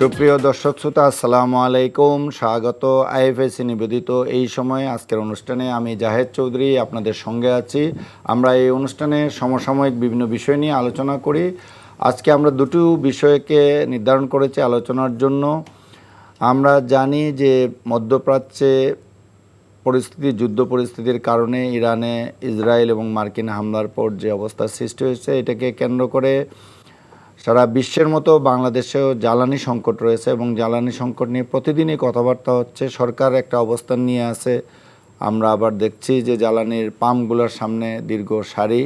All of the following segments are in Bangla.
সুপ্রিয় দর্শক শ্রোতা, আসসালামু আলাইকুম। স্বাগত আইএফএসি নিবেদিত এই সময় আজকের অনুষ্ঠানে আমি জাহেদ চৌধুরী আপনাদের সঙ্গে আছি। আমরা এই অনুষ্ঠানে সমসাময়িক বিভিন্ন বিষয় নিয়ে আলোচনা করি। আজকে আমরা দুটো বিষয়কে নির্ধারণ করেছি আলোচনার জন্য। আমরা জানি যে মধ্যপ্রাচ্যে যুদ্ধ পরিস্থিতির কারণে ইরানে ইসরায়েল এবং মার্কিন হামলার পর যে অবস্থার সৃষ্টি হয়েছে, এটাকে কেন্দ্র করে সারা বিশ্বের মতো বাংলাদেশেও জ্বালানি সংকট রয়েছে এবং জ্বালানি সংকট নিয়ে প্রতিদিনই কথাবার্তা হচ্ছে। সরকার একটা অবস্থান নিয়ে আছে। আমরা আবার দেখছি যে জ্বালানির পাম্পগুলোর সামনে দীর্ঘ সারি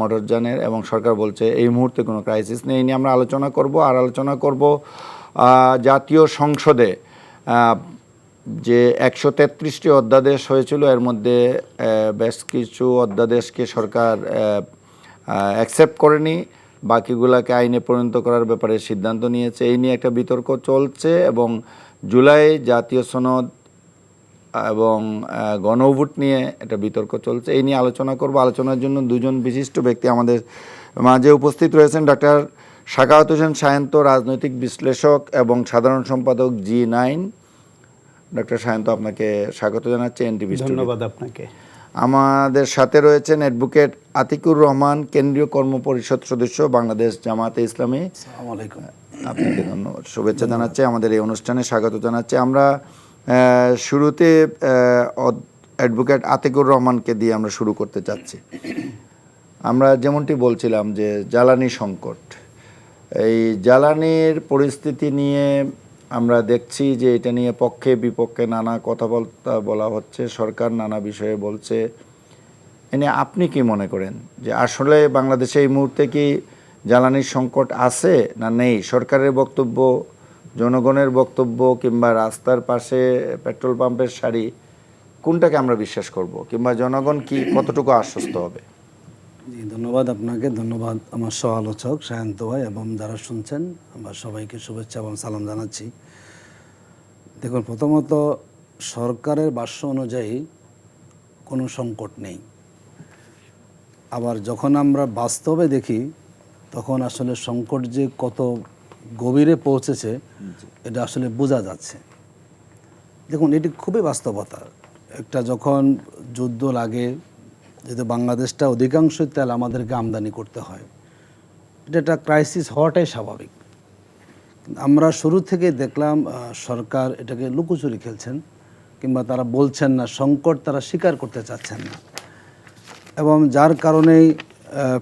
মোটরযানের, এবং সরকার বলছে এই মুহূর্তে কোনো ক্রাইসিস নেই। এই নিয়ে আমরা আলোচনা করব। আর আলোচনা করব জাতীয় সংসদে যে 133টি অধ্যাদেশ হয়েছিল, এর মধ্যে বেশ কিছু অধ্যাদেশকে সরকার অ্যাকসেপ্ট করেনি, বাকিগুলোকে আইনে পরিণত করার ব্যাপারে সিদ্ধান্ত নিয়েছে। এই নিয়ে একটা বিতর্ক চলছে এবং জুলাই জাতীয় সনদ এবং গণভোট নিয়ে একটা বিতর্ক চলছে। এই নিয়ে আলোচনা করব। আলোচনার জন্য দুজন বিশিষ্ট ব্যক্তি আমাদের মাঝে উপস্থিত রয়েছেন। ডক্টর সাখাওয়াত হোসেন সায়ন্ত, রাজনৈতিক বিশ্লেষক এবং সাধারণ সম্পাদক G9। ডক্টর সায়ন্ত, আপনাকে স্বাগত জানাচ্ছি এনটিভি। ধন্যবাদ আপনাকে। আমাদের সাথে রয়েছেন অ্যাডভোকেট আতিকুর রহমান, কেন্দ্রীয় কর্মপরিষদ সদস্য, বাংলাদেশ জামায়াতে ইসলামী। আসসালামু আলাইকুম। আপনাকে ধন্যবাদ, শুভেচ্ছা জানাচ্ছি, আমাদের এই অনুষ্ঠানে স্বাগত জানাচ্ছি। আমরা শুরুতে অ্যাডভোকেট আতিকুর রহমানকে দিয়ে আমরা শুরু করতে চাচ্ছি। আমরা যেমনটি বলছিলাম যে জ্বালানি সংকট, এই জ্বালানির পরিস্থিতি নিয়ে আমরা দেখছি যে এটা নিয়ে পক্ষে বিপক্ষে নানা কথাবার্তা বলা হচ্ছে, সরকার নানা বিষয়ে বলছে। এনে আপনি কি মনে করেন যে আসলে বাংলাদেশে এই মুহূর্তে কি জ্বালানির সংকট আছে না নেই? সরকারের বক্তব্য, জনগণের বক্তব্য, কিংবা রাস্তার পাশে পেট্রোল পাম্পের সারি, কোনটাকে আমরা বিশ্বাস করব, কিংবা জনগণ কি কতটুকু আশ্বস্ত হবে? জি, ধন্যবাদ আপনাকে, ধন্যবাদ আমার সহ আলোচক সায়ন্ত ভাই এবং যারা শুনছেন, আমরা সবাইকে শুভেচ্ছা এবং সালাম জানাচ্ছি। দেখুন, প্রথমত সরকারের ভাষ্য অনুযায়ী কোনো সংকট নেই। আবার যখন আমরা বাস্তবে দেখি তখন আসলে সংকট যে কত গভীরে পৌঁছেছে এটা আসলে বোঝা যাচ্ছে। দেখুন, এটি খুবই বাস্তবতা। একটা যখন যুদ্ধ লাগে, যেহেতু বাংলাদেশটা অধিকাংশ তেল আমাদেরকে আমদানি করতে হয়, এটা একটা ক্রাইসিস হওয়াটাই স্বাভাবিক। আমরা শুরু থেকে দেখলাম সরকার এটাকে লুকোচুরি খেলছেন, কিংবা তারা বলছেন না, সংকট তারা স্বীকার করতে চাচ্ছেন না, এবং যার কারণেই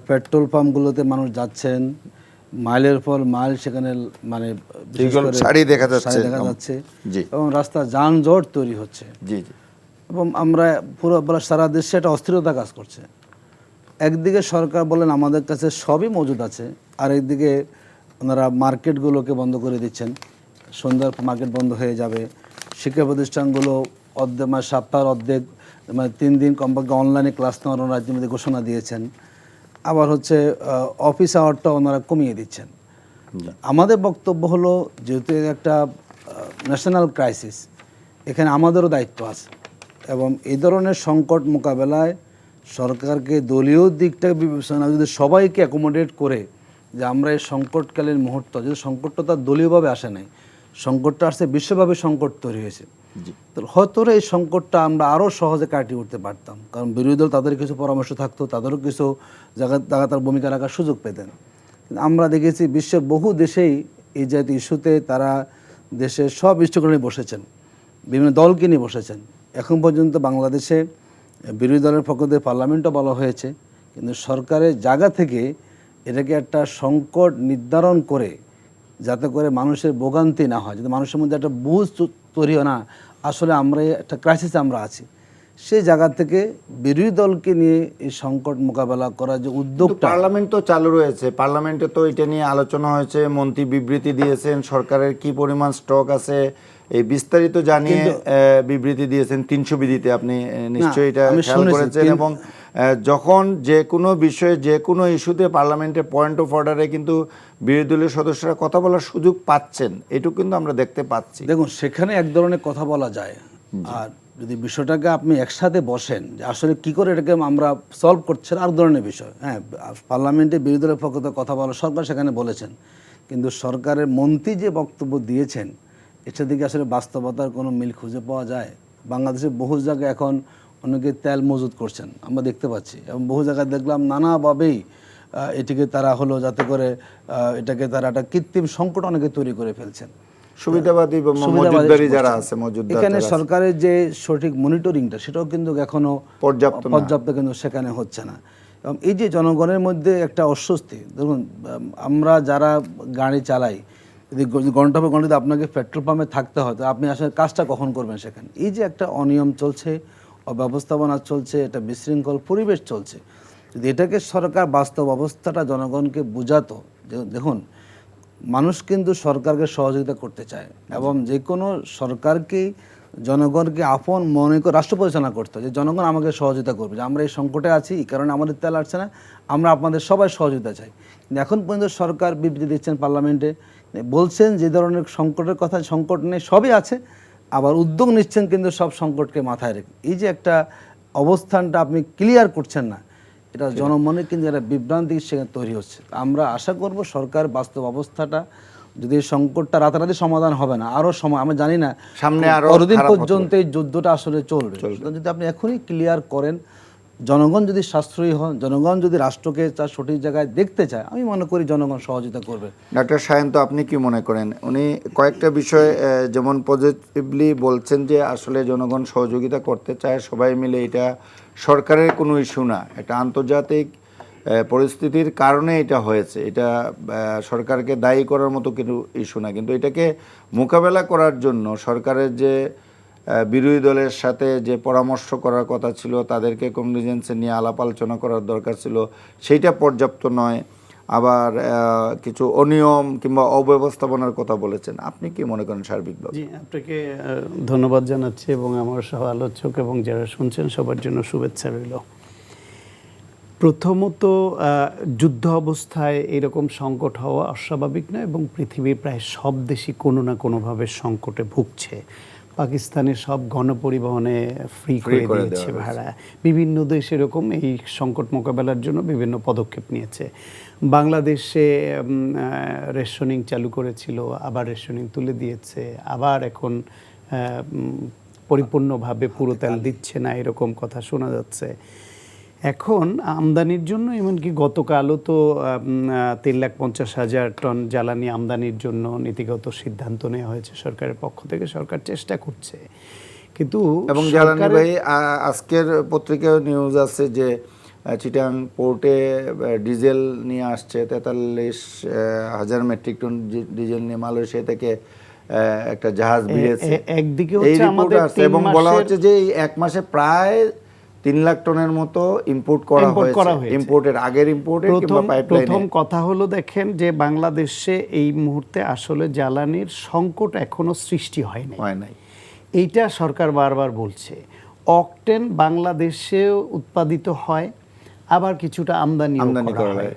পেট্রোল পাম্পগুলোতে মানুষ যাচ্ছেন, মাইলের পর মাইল সেখানে মানে সারি দেখা যাচ্ছে এবং রাস্তা যানজট তৈরি হচ্ছে। জি জি। এবং আমরা পুরো সারা দেশে একটা অস্থিরতা কাজ করছে। একদিকে সরকার বলেন আমাদের কাছে সবই মজুদ আছে, আর একদিকে ওনারা মার্কেটগুলোকে বন্ধ করে দিচ্ছেন, সন্ধ্যার মার্কেট বন্ধ হয়ে যাবে। শিক্ষা প্রতিষ্ঠানগুলো অর্ধেক, মানে সপ্তাহের অর্ধেক, মানে 3 দিন কমপক্ষে অনলাইনে ক্লাস নেওয়ার ওনারা ইতিমধ্যে ঘোষণা দিয়েছেন। আবার হচ্ছে অফিস আওয়ারটা ওনারা কমিয়ে দিচ্ছেন। আমাদের বক্তব্য হলো, যেহেতু একটা ন্যাশনাল ক্রাইসিস, এখানে আমাদেরও দায়িত্ব আছে, এবং এই ধরনের সংকট মোকাবেলায় সরকারকে দলীয় দিকটা বিবেচনা যদি সবাইকে অ্যাকোমোডেট করে, যে আমরা এই সংকটকালীন মুহূর্ত, যদি সংকটটা তার দলীয়ভাবে আসে নাই, সংকটটা আসছে বিশ্বব্যাপী সংকট তৈরি হয়েছে, তো হয়তো এই সংকটটা আমরা আরও সহজে কাটিয়ে উঠতে পারতাম। কারণ বিরোধী দল তাদের কিছু পরামর্শ থাকতো, তাদেরও কিছু জায়গায় তার ভূমিকা রাখার সুযোগ পেতেন। আমরা দেখেছি বিশ্বের বহু দেশেই এই জাতীয় ইস্যুতে তারা দেশের সব ইস্যুগুলো নিয়ে বসেছেন, বিভিন্ন দলকে নিয়ে বসেছেন। এখন পর্যন্ত বাংলাদেশে বিরোধী দলের পক্ষ থেকে পার্লামেন্টও বলা হয়েছে, কিন্তু সরকারের জায়গা থেকে এটাকে একটা সংকট নির্ধারণ করে, যাতে করে মানুষের ভোগান্তি না হয়, যাতে মানুষের মধ্যে একটা বুঝ তৈরি হয় না আসলে আমরা একটা ক্রাইসিসে আমরা আছি, সেই জায়গা থেকে বিরোধী দলকে নিয়ে এই সংকট মোকাবেলা করার যে উদ্যোগটা। পার্লামেন্ট তো চালু রয়েছে, পার্লামেন্টে তো এটা নিয়ে আলোচনা হয়েছে, মন্ত্রী বিবৃতি দিয়েছেন, সরকারের কি পরিমাণ স্টক আছে এই বিস্তারিত জানিয়ে বিবৃতি দিয়েছেন 300 বিধিতে। আপনি নিশ্চয়ই এটা খেয়াল করেছেন। এবং যখন যে কোনো বিষয়ে, যে কোনো ইস্যুতে পার্লামেন্টে পয়েন্ট অফ অর্ডারে কিন্তু বিরোধী দলীয় সদস্যরা কথা বলার সুযোগ পাচ্ছেন, এটুকু কিন্তু আমরা দেখতে পাচ্ছি। দেখুন, সেখানে এক ধরনের কথা বলা যায়, আর যদি বিষয়টাকে আপনি একসাথে বসেন যে আসলে কী করে এটাকে আমরা সলভ করছেন, আর ধরনের বিষয়। হ্যাঁ, পার্লামেন্টে বিরোধী দলের পক্ষ থেকে কথা বলা, সরকার সেখানে বলেছেন, কিন্তু সরকারের মন্ত্রী যে বক্তব্য দিয়েছেন এটার দিকে আসলে বাস্তবতার কোনো মিল খুঁজে পাওয়া যায়? বাংলাদেশে বহু জায়গায় এখন অনেকে তেল মজুত করছেন আমরা দেখতে পাচ্ছি, এবং বহু জায়গায় দেখলাম নানাভাবেই এটিকে তারা হলো যাতে করে এটাকে তারা একটা কৃত্রিম সংকট অনেকে তৈরি করে ফেলছেন। সুবিধাবাদী বা মজুতদারি যারা আছে, মজুতদার এখানে যারা আছে, সরকারের যে সঠিক মনিটরিংটা সেটাও কিন্তু এখনো পর্যাপ্ত কিন্তু সেখানে হচ্ছে না। এবং এই যে জনগণের মধ্যে একটা অস্বস্তি, দেখুন আমরা যারা গাড়ি চালাই, যদি ঘন্টা পর ঘন্টা আপনাকে পেট্রোল পাম্পে থাকতে হয় তো আপনি আসলে কাজটা কখন করবেন সেখানে? এই যে একটা অনিয়ম চলছে, অব্যবস্থাপনা চলছে, একটা বিশৃঙ্খল পরিবেশ চলছে, যদি এটাকে সরকার বাস্তব অবস্থাটা জনগণকে বোঝাতো, দেখুন মানুষ কিন্তু সরকারকে সহযোগিতা করতে চায় এবং যে কোনো সরকারকেই জনগণকে আপন মনে করে রাষ্ট্র পরিচালনা করতে হয়, যে জনগণ আমাকে সহযোগিতা করবে, যে আমরা এই সংকটে আছি এই কারণে আমাদের তেল আসছে না, আমরা আপনাদের সবাই সহযোগিতা চাই। কিন্তু এখন পর্যন্ত সরকার বিবৃতি দিচ্ছেন পার্লামেন্টে, বলছেন যে ধরনের সংকটের কথা, সংকট নেই, সবই আছে, আবার উদ্যোগ নিচ্ছেন কিন্তু সব সংকটকে মাথায় রেখে। এই যে একটা অবস্থানটা আপনি ক্লিয়ার করছেন না, এটা জনমনে কিন্তু একটা বিভ্রান্তি সেখানে তৈরি হচ্ছে। আমরা আশা করব সরকার বাস্তব অবস্থাটা, যদি এই সংকটটা রাতারাতি সমাধান হবে না, আরও সময় আমরা জানি না, সামনে আরো কতদিন পর্যন্ত এই যুদ্ধটা আসলে চলবে। যদি আপনি এখনই ক্লিয়ার করেন, জনগণ যদি সাশ্রয়ী হন, জনগণ যদি রাষ্ট্রকে তার সঠিক জায়গায় দেখতে চায়, আমি মনে করি জনগণ সহযোগিতা করবে। ডক্টর সায়ন্ত, আপনি কি মনে করেন? উনি কয়েকটা বিষয় যেমন পজিটিভলি বলছেন যে আসলে জনগণ সহযোগিতা করতে চায়, সবাই মিলে, এটা সরকারের কোনো ইস্যু না, একটা আন্তর্জাতিক পরিস্থিতির কারণে এটা হয়েছে, এটা সরকারকে দায়ী করার মতো কিছু ইস্যু না। কিন্তু এটাকে মোকাবেলা করার জন্য সরকারের যে বিরোধী দলের সাথে যে পরামর্শ করার কথা ছিল, তাদেরকে কনভিজেন্সে নিয়ে আলাপ আলোচনা করার দরকার ছিল, সেইটা পর্যাপ্ত নয়। আবার কিছু অনিয়ম কিংবা অব্যবস্থাপনার কথা বলেছেন। আপনি কি মনে করেন সার্বিকভাবে? জি, আপনাকে ধন্যবাদ জানাচ্ছি এবং আমার সহ আলোচক এবং যারা শুনছেন সবার জন্য শুভেচ্ছা রইল। প্রথমত, যুদ্ধ অবস্থায় এরকম সংকট হওয়া অস্বাভাবিক নয় এবং পৃথিবীর প্রায় সব দেশই কোনো না কোনোভাবে সংকটে ভুগছে। পাকিস্তানের সব গণপরিবহনে ফ্রি করে দিয়েছে ভাড়া। বিভিন্ন দেশ এরকম এই সংকট মোকাবেলার জন্য বিভিন্ন পদক্ষেপ নিয়েছে। বাংলাদেশে রেশনিং চালু করেছিল, আবার রেশনিং তুলে দিয়েছে, আবার এখন পরিপূর্ণভাবে পুরো তেল দিচ্ছে না, এরকম কথা শোনা যাচ্ছে। এখন আমদানির জন্য এমনকি গতকালও তো 3,50,000 টন জ্বালানি আমদানির জন্য নীতিগত সিদ্ধান্ত নেওয়া হয়েছে সরকারের পক্ষ থেকে। সরকার চেষ্টা করছে, কিন্তু এবং জ্বালানি ভাই, আজকের পত্রিকায় নিউজ আছে যে চিটাং পোর্টে ডিজেল নিয়ে আসছে 43,000 মেট্রিক টন ডিজেল নিয়ে মালয়েশিয়া থেকে একটা জাহাজ ভিড়েছে। একদিকে হচ্ছে আমাদের এবং বলা হচ্ছে যে এই এক মাসে প্রায় 3 লাখ টনের মতো ইম্পোর্ট করা হয়েছে। ইম্পোর্টের আগের ইম্পোর্টের কিংবা পাইপলাইনে। প্রথম কথা হলো, দেখেন যে বাংলাদেশে এই মুহূর্তে আসলে জ্বালানির সংকট এখনো সৃষ্টি হয় নাই। এইটা সরকার বারবার বলছে। অকটেন বাংলাদেশে উৎপাদিত হয়, আবার কিছুটা আমদানি করা হয়।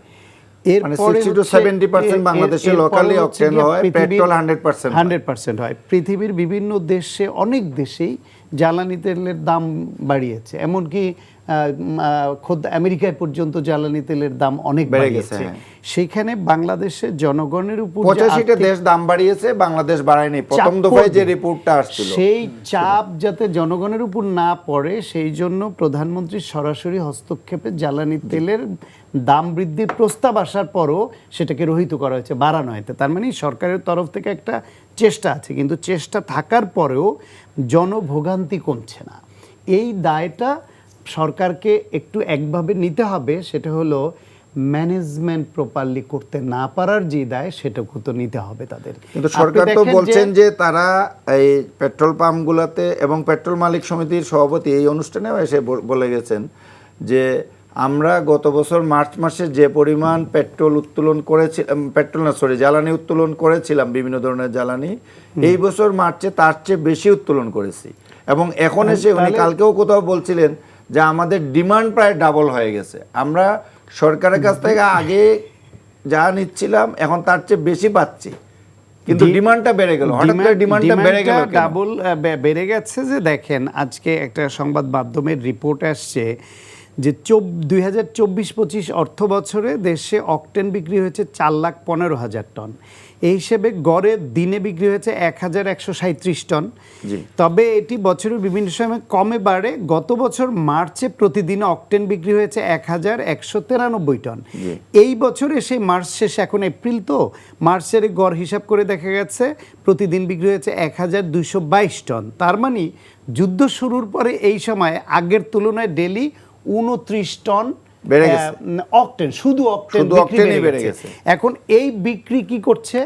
এরপরে 60 to 70% বাংলাদেশে লোকালি অকটেন হয়, পেট্রোল 100% হয়। পৃথিবীর বিভিন্ন দেশে, অনেক দেশেই জ্বালানি তেলের দাম বাড়িয়েছে, এমনকি খোদ আমেরিকায় পর্যন্ত জ্বালানি তেলের দাম অনেক বেড়ে গেছে। সেখানে বাংলাদেশের জনগণের উপর 85টা দেশ দাম বাড়িয়েছে, বাংলাদেশ বাড়ায়নি। প্রথম দফায় যে রিপোর্টটা আসছিল, সেই চাপ যাতে জনগণের উপর না পড়ে সেই জন্য প্রধানমন্ত্রীর সরাসরি হস্তক্ষেপে জ্বালানি তেলের দাম বৃদ্ধির প্রস্তাব আসার পরও সেটাকে রহিত করা হয়েছে, বাড়ানো হয়েছে। তার মানে সরকারের তরফ থেকে একটা চেষ্টা আছে, কিন্তু চেষ্টা থাকার পরেও জনভোগান্তি কমছে না। এই দায়টা সরকারকে একটু একভাবে নিতে হবে, সেটা হলো ম্যানেজমেন্ট প্রপারলি করতে না পারার যে দায়, সেটাকে তো নিতে হবে তাদের। কিন্তু সরকার তো বলছেন যে তারা এই পেট্রোল পাম্পগুলোতে, এবং পেট্রোল মালিক সমিতির সভাপতি এই অনুষ্ঠানেও এসে বলে গেছেন যে আমরা গত বছর মার্চ মাসে যে পরিমাণ পেট্রোল উত্তোলন করেছিলাম, জ্বালানি উত্তোলন করেছিলাম, বিভিন্ন ধরনের জ্বালানি, এই বছর মার্চে তার চেয়ে বেশি উত্তোলন করেছি। এবং এখন এসে উনি কালকেও কোথাও বলছিলেন যে আমাদের ডিমান্ড প্রায় ডাবল হয়ে গেছে। আমরা সরকারের কাছ থেকে আগে যা নিচ্ছিলাম এখন তার চেয়ে বেশি পাচ্ছি, কিন্তু ডিমান্ডটা বেড়ে গেল। হঠাৎ করে ডিমান্ডটা বেড়ে গেল, ডাবল বেড়ে গেছে। যে দেখেন, আজকে একটা সংবাদ মাধ্যমের রিপোর্ট আসছে যে 2024-25 অর্থ বছরে দেশে অকটেন বিক্রি হয়েছে 4,15,000 টন। এই হিসেবে গড়ে দিনে বিক্রি হয়েছে 1137 টন। জি। তবে এটি বছরের বিভিন্ন সময় কমে বাড়ে। গত বছর মার্চে প্রতিদিন অকটেন বিক্রি হয়েছে 1193 টন। এই বছরে সেই মার্চ শেষে, এখন এপ্রিল তো, মার্চের গড় হিসাব করে দেখা গেছে প্রতিদিন বিক্রি হয়েছে 1222 টন। তার মানে যুদ্ধ শুরুর পরে এই সময় আগের তুলনায় ডেলি 29 টন বেড়ে গেছে। অকটেন, শুধু অকটেন শুধু বিক্রি অকটেনই বেড়ে বেড়ে গেছে। গেছে। এখন এই বিক্রি কি করছে,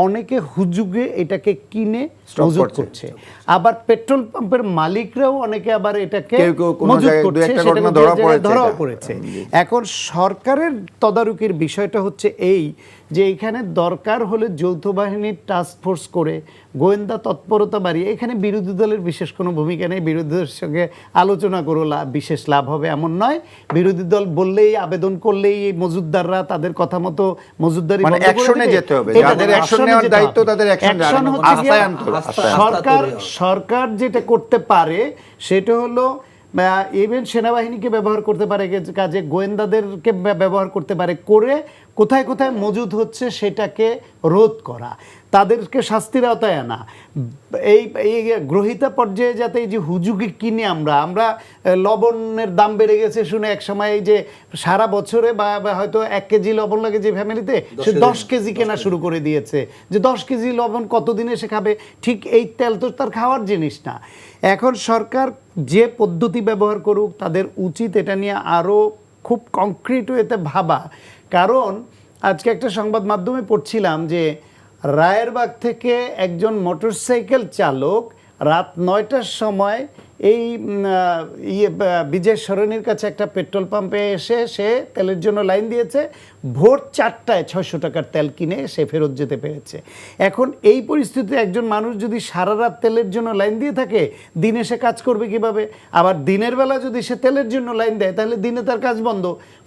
অনেকে হুজুগে এটাকে কিনে Stock মজুত করছে। করছে। আবার পেট্রোল পাম্পের মালিকরাও অনেকে আবার এটাকে কেউ কেউ কোনো মজুত জায়গায় দু করছে, একটা সেটাকে ঘটনা যে ধরা জায়গায় পড়েছে ধরাও এটা। পড়েছে। এখন সরকারের তদারকির বিষয়টা হচ্ছে এই যে এখানে দরকার হলে যৌথ বাহিনীর টাস্ক ফোর্স করে গোয়েন্দা তৎপরতা বাড়িয়ে, এখানে বিরোধী দলের বিশেষ কোনো ভূমিকা নেই, বিরোধী দলের সঙ্গে আলোচনা করে বিশেষ লাভ হবে এমন নয়। বিরোধী দল বললেই, আবেদন করলেই এই মজুতদাররা তাদের কথা মতো মজুতদারি মানে বন্ধ করে অ্যাকশনে দেবে। যেতে হবে, এটা যাদের না, অ্যাকশন action-এ নেওয়ার যেতে দায়িত্ব হবে। তাদের অ্যাকশন Action হচ্ছে গিয়ে আস্তায় আনতে হবে, আস্তায় আনতে সরকার যেটা করতে পারে সেটা হলো ইভেন সেনাবাহিনীকে ব্যবহার করতে পারে কাজে, গোয়েন্দাদেরকে ব্যবহার করতে পারে, করে কোথায় কোথায় মজুদ হচ্ছে সেটাকে রোধ করা, তাদেরকে শাস্তির আওতায় আনা। এই গ্রহিতা পর্যায়ে যাতে এই যে হুজুগে কিনে আমরা লবণের দাম বেড়ে গেছে শুনে এক সময় এই যে সারা বছরে বা হয়তো 1 কেজি লবণ লাগে যে ফ্যামিলিতে, সে 10 কেজি কেনা শুরু করে দিয়েছে, যে 10 কেজি লবণ কতদিনে সে খাবে। ঠিক এই তেল তো তার খাওয়ার জিনিস না। এখন সরকার যে পদ্ধতি ব্যবহার করুক, তাদের উচিত এটা নিয়ে আরও খুব কংক্রিট ওয়েতে ভাবা। কারণ আজকে একটা সংবাদ মাধ্যমে পড়ছিলাম যে রায়েরবাগ থেকে একজন মোটরসাইকেল চালক রাত 9টার সময় এই বিজয় সরণির কাছে একটা পেট্রোল পাম্পে এসে সে তেলের জন্য লাইন দিয়েছে। ভোর 4টায় 600 টাকার তেল কিনে সে ফেরত যেতে পেরেছে। এখন এই পরিস্থিতিতে একজন মানুষ যদি সারা রাত তেলের জন্য লাইন দিয়ে থাকে, দিনে সে কাজ করবে কিভাবে? আবার দিনের বেলা যদি সে তেলের জন্য লাইন দেয়, তাহলে দিনে তার কাজ বন্ধ।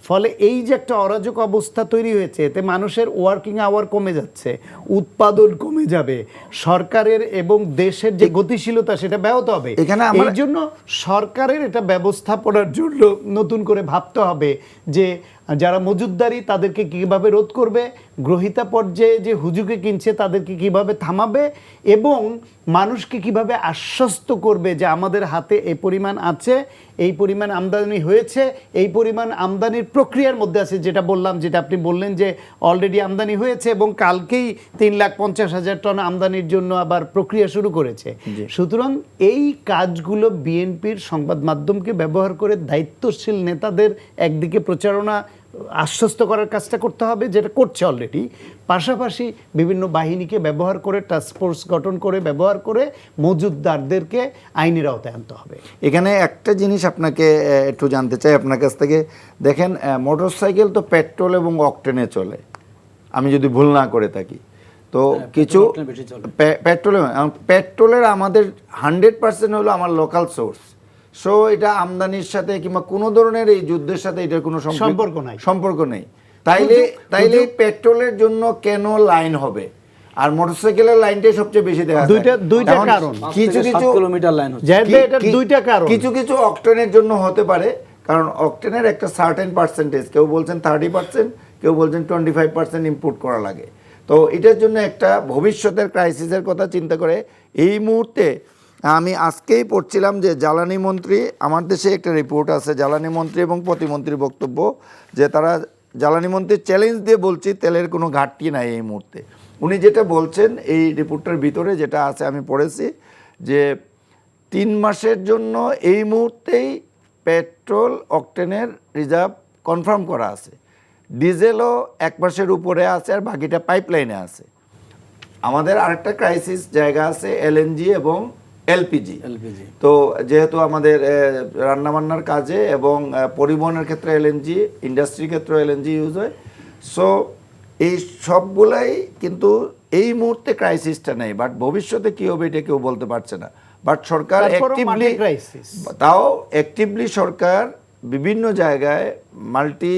ফলে এই যে একটা অরাজক অবস্থা তৈরি হয়েছে, এতে মানুষের ওয়ার্কিং আওয়ার কমে যাচ্ছে, উৎপাদন কমে যাবে, সরকারের এবং দেশের যে গতিশীলতা সেটা ব্যাহত হবে। এখানে এই জন্য সরকারের এটা ব্যবস্থাপনার জন্য নতুন করে ভাবতে হবে যে যারা মজুতদারি তাদেরকে কিভাবে রোধ করবে, গ্রহিতা পর্যায়ে যে হুজুগে কিনছে তাদেরকে কিভাবে থামাবে, এবং মানুষকে কিভাবে আশ্বস্ত করবে যে আমাদের হাতে এই পরিমাণ আছে, এই পরিমাণ আমদানি হয়েছে, এই পরিমাণ আমদানির প্রক্রিয়ার মধ্যে আছে। যেটা বললাম, যেটা আপনি বললেন যে অলরেডি আমদানি হয়েছে এবং কালকেই 3,50,000 টন আমদানির জন্য আবার প্রক্রিয়া শুরু করেছে। সুতরাং এই কাজগুলো বিএনপির সংবাদ মাধ্যমকে ব্যবহার করে দায়িত্বশীল নেতাদের একদিকে প্রচারণা আশ্বস্ত করার কাজটা করতে হবে, যেটা করছে অলরেডি। পাশাপাশি বিভিন্ন বাহিনীকে ব্যবহার করে, টাস্ক ফোর্স গঠন করে ব্যবহার করে মজুতদারদেরকে আইনের আওতায় আনতে হবে। এখানে একটা জিনিস আপনাকে একটু জানতে চাই আপনার কাছ থেকে। দেখেন, মোটরসাইকেল তো পেট্রোল এবং অকটেনে চলে, আমি যদি ভুল না করে থাকি। তো কিছু পেট্রোলের আমাদের 100% হলো আমার লোকাল সোর্স। সো এটা আমদানির সাথে কিংবা কোনো ধরনের এই যুদ্ধের সাথে এটার কোনো সম্পর্ক নেই। তাইলে পেট্রোলের জন্য কেন লাইন হবে? আর মোটরসাইকেলের লাইনটাই সবচেয়ে বেশি দেখা যায়। দুইটা কারণ, কিছু কিলোমিটার লাইন হচ্ছে। দুইটা কারণ। কিছু অকটেনের জন্য হতে পারে, কারণ অকটেনের একটা সার্টেন পার্সেন্টেজ, কেউ বলছেন 30%, কেউ বলছেন 25% ইম্পোর্ট করা লাগে। তো এটার জন্য একটা ভবিষ্যতের ক্রাইসিসের কথা চিন্তা করে এই মুহূর্তে আমি আজকেই পড়ছিলাম যে জ্বালানি মন্ত্রী, আমার দেশে একটা রিপোর্ট আছে জ্বালানি মন্ত্রী এবং প্রতিমন্ত্রীর বক্তব্য, যে তারা জ্বালানি মন্ত্রী চ্যালেঞ্জ দিয়ে বলছি তেলের কোনো ঘাটতি নাই এই মুহূর্তে। উনি যেটা বলছেন এই রিপোর্টটার ভিতরে যেটা আছে আমি পড়েছি, যে 3 মাসের জন্য এই মুহূর্তেই পেট্রোল অকটেনের রিজার্ভ কনফার্ম করা আছে, ডিজেলও 1 মাসের উপরে আছে, আর বাকিটা পাইপলাইনে আছে। আমাদের আরেকটা ক্রাইসিস জায়গা আছে এলএনজি এবং এলপিজি। তো যেহেতু আমাদের রান্নাবান্নার কাজে এবং পরিবহনের ক্ষেত্রে এলএনজি, ইন্ডাস্ট্রির ক্ষেত্রে এলএনজি ইউজ হয়। সো এই সবগুলাই কিন্তু এই মুহূর্তে ক্রাইসিসটা নেই, বাট ভবিষ্যতে কী হবে এটা কেউ বলতে পারছে না। বাট সরকার অ্যাক্টিভলি সরকার বিভিন্ন জায়গায় মাল্টি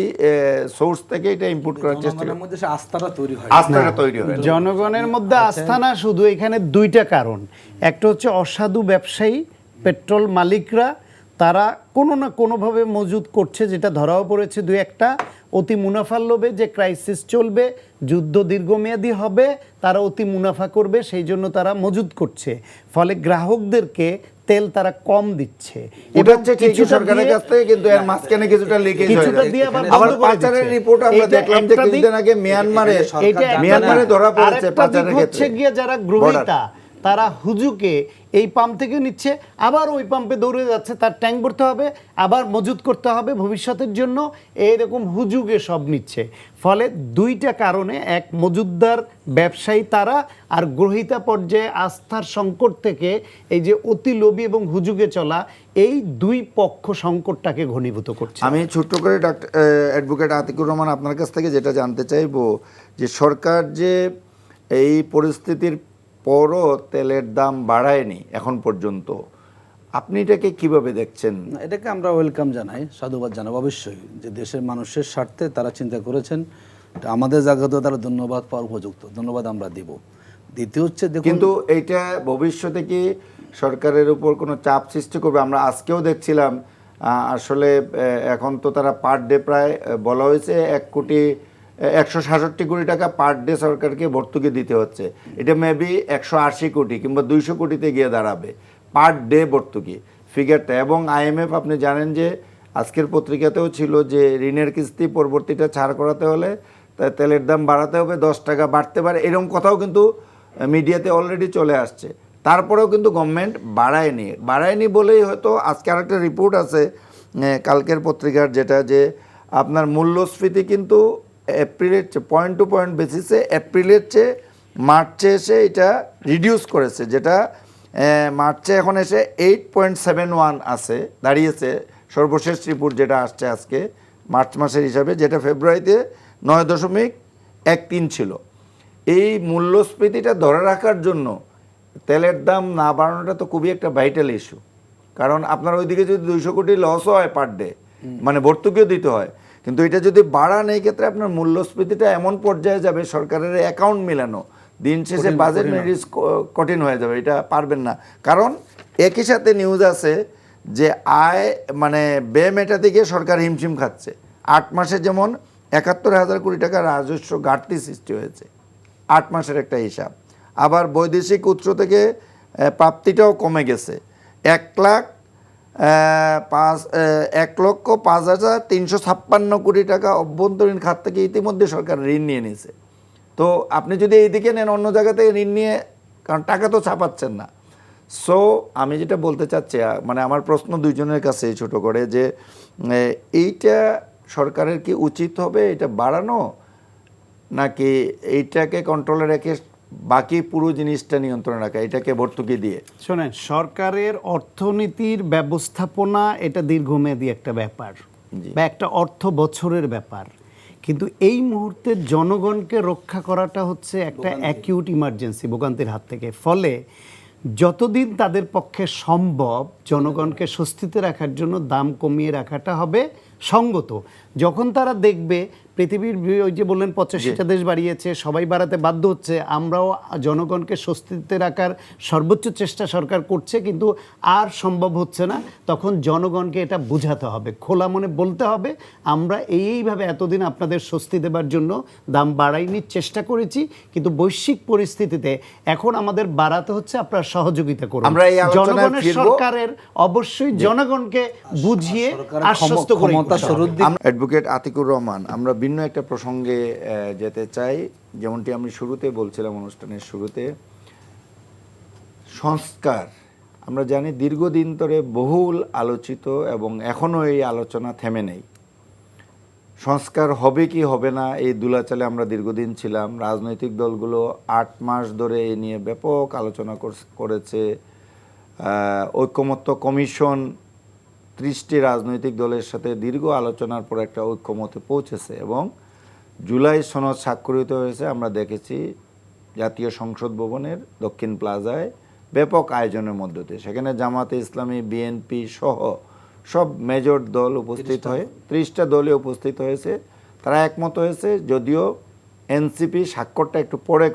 সোর্স থেকে এটা ইম্পোর্ট করার চেষ্টা করে। আস্থাটা তৈরি হয়। জনগণের মধ্যে আস্থা না, শুধু এখানে দুইটা কারণ। একটা হচ্ছে অসাধু ব্যবসায়ী, পেট্রোল মালিকরা, তারা কোনো না কোনোভাবে মজুত করছে, যেটা ধরাও পড়েছে 2-1টা। অতি মুনাফার লোভে যে ক্রাইসিস চলবে, যুদ্ধ দীর্ঘমেয়াদী হবে, তারা অতি মুনাফা করবে, সেই জন্য তারা মজুদ করছে, ফলে গ্রাহকদেরকে তেল তারা কম দিচ্ছে এটা হচ্ছে ঠিকই সরকারের কাছ থেকে, কিন্তু এর মাঝখানে কিছুটা লিকেজ হয়ে কিছুটা যায়। দিয়ে আবার আবার বন্ধ করে পাচারের দিচ্ছে। রিপোর্ট আমরা এটা দেখলাম যে একটা দিক। কিছুদিন আগে মিয়ানমারে মিয়ানমারে ধরা পড়েছে আরেকটা পাচারের দিক হচ্ছে ক্ষেত্রে। গিয়ে যারা গ্রহীতা তারা হুজুকে এই পাম্প থেকে নিচ্ছে, আবার ওই পাম্পে দৌড়ে যাচ্ছে, তার ট্যাঙ্ক ভরতে হবে, আবার মজুত করতে হবে ভবিষ্যতের জন্য, এইরকম হুজুগে সব নিচ্ছে। ফলে দুইটা কারণে, এক মজুতদার ব্যবসায়ী তারা, আর গ্রহীতা পর্যায়ে আস্থার সংকট থেকে এই যে অতি লোভী এবং হুজুগে চলা, এই দুই পক্ষ সংকটটাকে ঘনীভূত করছে। আমি ছোট্ট করে ডক্টর অ্যাডভোকেট আতিকুর রহমান আপনার কাছ থেকে যেটা জানতে চাইবো, যে সরকার যে এই পরিস্থিতির পরও তেলের দাম বাড়ায়নি এখন পর্যন্ত, আপনি এটাকে কিভাবে দেখছেন? না, এটাকে আমরা ওয়েলকাম জানাই, সাধুবাদ জানাবো অবশ্যই, যে দেশের মানুষের স্বার্থে তারা চিন্তা করেছেন। এটা আমাদের জায়গাতেও তারা ধন্যবাদ পাওয়ার উপযুক্ত, ধন্যবাদ আমরা দিব। দ্বিতীয় হচ্ছে দেখুন, কিন্তু এইটা ভবিষ্যতে কি সরকারের উপর কোনো চাপ সৃষ্টি করবে? আমরা আজকেও দেখছিলাম আসলে এখন তো তারা পার ডে প্রায় বলা হয়েছে 1,66,কোটি টাকা পার ডে সরকারকে ভর্তুকি দিতে হচ্ছে। এটা মেবি 180 কোটি কিংবা 200 কোটিতে গিয়ে দাঁড়াবে পার ডে ভর্তুকি ফিগারটা। এবং IMF আপনি জানেন যে আজকের পত্রিকাতেও ছিল যে ঋণের কিস্তি পরবর্তীটা ছাড় করাতে হলে তেলের দাম বাড়াতে হবে, 10 টাকা বাড়তে পারে, এরকম কথাও কিন্তু মিডিয়াতে অলরেডি চলে আসছে। তারপরেও কিন্তু গভর্নমেন্ট বাড়ায়নি বলেই হয়তো আজকে আরেকটা রিপোর্ট আছে কালকের পত্রিকার, যেটা যে আপনার মূল্যস্ফীতি কিন্তু এপ্রিলের চেয়ে পয়েন্ট টু পয়েন্ট বেসিসে এপ্রিলের চেয়ে মার্চে এসে এটা রিডিউস করেছে, যেটা মার্চে এখন এসে 8.71 আছে দাঁড়িয়েছে, সর্বশেষ রিপোর্ট যেটা আসছে আজকে মার্চ মাসের হিসাবে, যেটা ফেব্রুয়ারিতে 9.13 ছিল। এই মূল্যস্ফীতিটা ধরে রাখার জন্য তেলের দাম না বাড়ানোটা তো খুবই একটা ভাইটাল ইস্যু। কারণ আপনার ওইদিকে যদি 200 কোটি লসও হয় পার ডে, মানে ভর্তুকিও দিতে হয়, কিন্তু এটা যদি বাড়ান এই ক্ষেত্রে আপনার মূল্যস্ফীতিটা এমন পর্যায়ে যাবে, সরকারের অ্যাকাউন্ট মিলানো দিন শেষে বাজেট ম্যানেজ কঠিন হয়ে যাবে, এটা পারবেন না। কারণ একই সাথে নিউজ আছে যে মানে ব্যয় মেটাতে গিয়ে সরকার হিমশিম খাচ্ছে। 8 মাসে যেমন 71,000 কোটি টাকা রাজস্ব ঘাটতি সৃষ্টি হয়েছে, 8 মাসের একটা হিসাব। আবার বৈদেশিক উৎস থেকে প্রাপ্তিটাও কমে গেছে, 1,05,356 কোটি টাকা অভ্যন্তরীণ খাত থেকে ইতিমধ্যে সরকার ঋণ নিয়ে নিয়েছে। তো আপনি যদি এইদিকে নেন, অন্য জায়গা থেকে ঋণ নিয়ে, কারণ টাকা তো ছাপাচ্ছেন না। সো আমি যেটা বলতে চাচ্ছি, মানে আমার প্রশ্ন দুইজনের কাছে ছোট করে, যে এইটা সরকারের কি উচিত হবে এটা বাড়ানো, নাকি এইটাকে কন্ট্রোলে রেখে বাকি পুরো জিনিসটা নিয়ন্ত্রণে রাখা, এটাকে ভর্তুকি দিয়ে? শোনেন, সরকারের অর্থনীতির ব্যবস্থাপনা এটা দীর্ঘমেয়াদী একটা ব্যাপার বা একটা অর্থ বছরের ব্যাপার, কিন্তু এই মুহূর্তে জনগণকে রক্ষা করাটা হচ্ছে একটা অ্যাকিউট ইমার্জেন্সি ভোগান্তির হাত থেকে। ফলে যতদিন তাদের পক্ষে সম্ভব জনগণকে স্বস্তিতে রাখার জন্য দাম কমিয়ে রাখাটা হবে সঙ্গত। যখন তারা দেখবে পৃথিবীর ওই যে বললেন 85টা দেশ বাড়িয়েছে, সবাই বাড়াতে বাধ্য হচ্ছে, আমরাও জনগণকে স্বস্তিতে রাখার সর্বোচ্চ চেষ্টা সরকার করছে, কিন্তু আর সম্ভব হচ্ছে না, তখন জনগণকে এটা বোঝাতে হবে, খোলা মনে বলতে হবে, আমরা এইভাবে এতদিন আপনাদের স্বস্তি দেবার জন্য দাম বাড়াইনি, চেষ্টা করেছি, কিন্তু বৈশ্বিক পরিস্থিতিতে এখন আমাদের বাড়াতে হচ্ছে, আপনারা সহযোগিতা করুন। আমরা এই আলোচনায় জনগণের ফিরবো। সরকারের অবশ্যই জনগণকে বুঝিয়ে আশ্বস্ত করে। অ্যাডভোকেট আতিকুর রহমান, আমরা ভিন্ন একটা প্রসঙ্গে যেতে চাই। যেমনটি আমি শুরুতে বলছিলাম, অনুষ্ঠানের শুরুতে, সংস্কার আমরা জানি দীর্ঘদিন ধরে বহুল আলোচিত এবং এখনও এই আলোচনা থেমে নেই। সংস্কার হবে কি হবে না এই দুলাচালে আমরা দীর্ঘদিন ছিলাম। রাজনৈতিক দলগুলো 8 মাস ধরে এই নিয়ে ব্যাপক আলোচনা করেছে। ঐকমত্য কমিশন 30টি রাজনৈতিক দলের সাথে দীর্ঘ আলোচনার পর একটা ঐকমত্যে পৌঁছেছে এবং জুলাই সনদ স্বাক্ষরিত হয়েছে। আমরা দেখেছি জাতীয় সংসদ ভবনের দক্ষিণ প্লাজায় ব্যাপক আয়োজনের মধ্য দিয়ে, সেখানে জামাতে ইসলামী, বিএনপি সহ সব মেজর দল উপস্থিত হয়ে 30টা দলই উপস্থিত হয়েছে। তারা একমত হয়েছে, যদিও এনসিপি স্বাক্ষরটা একটু পরে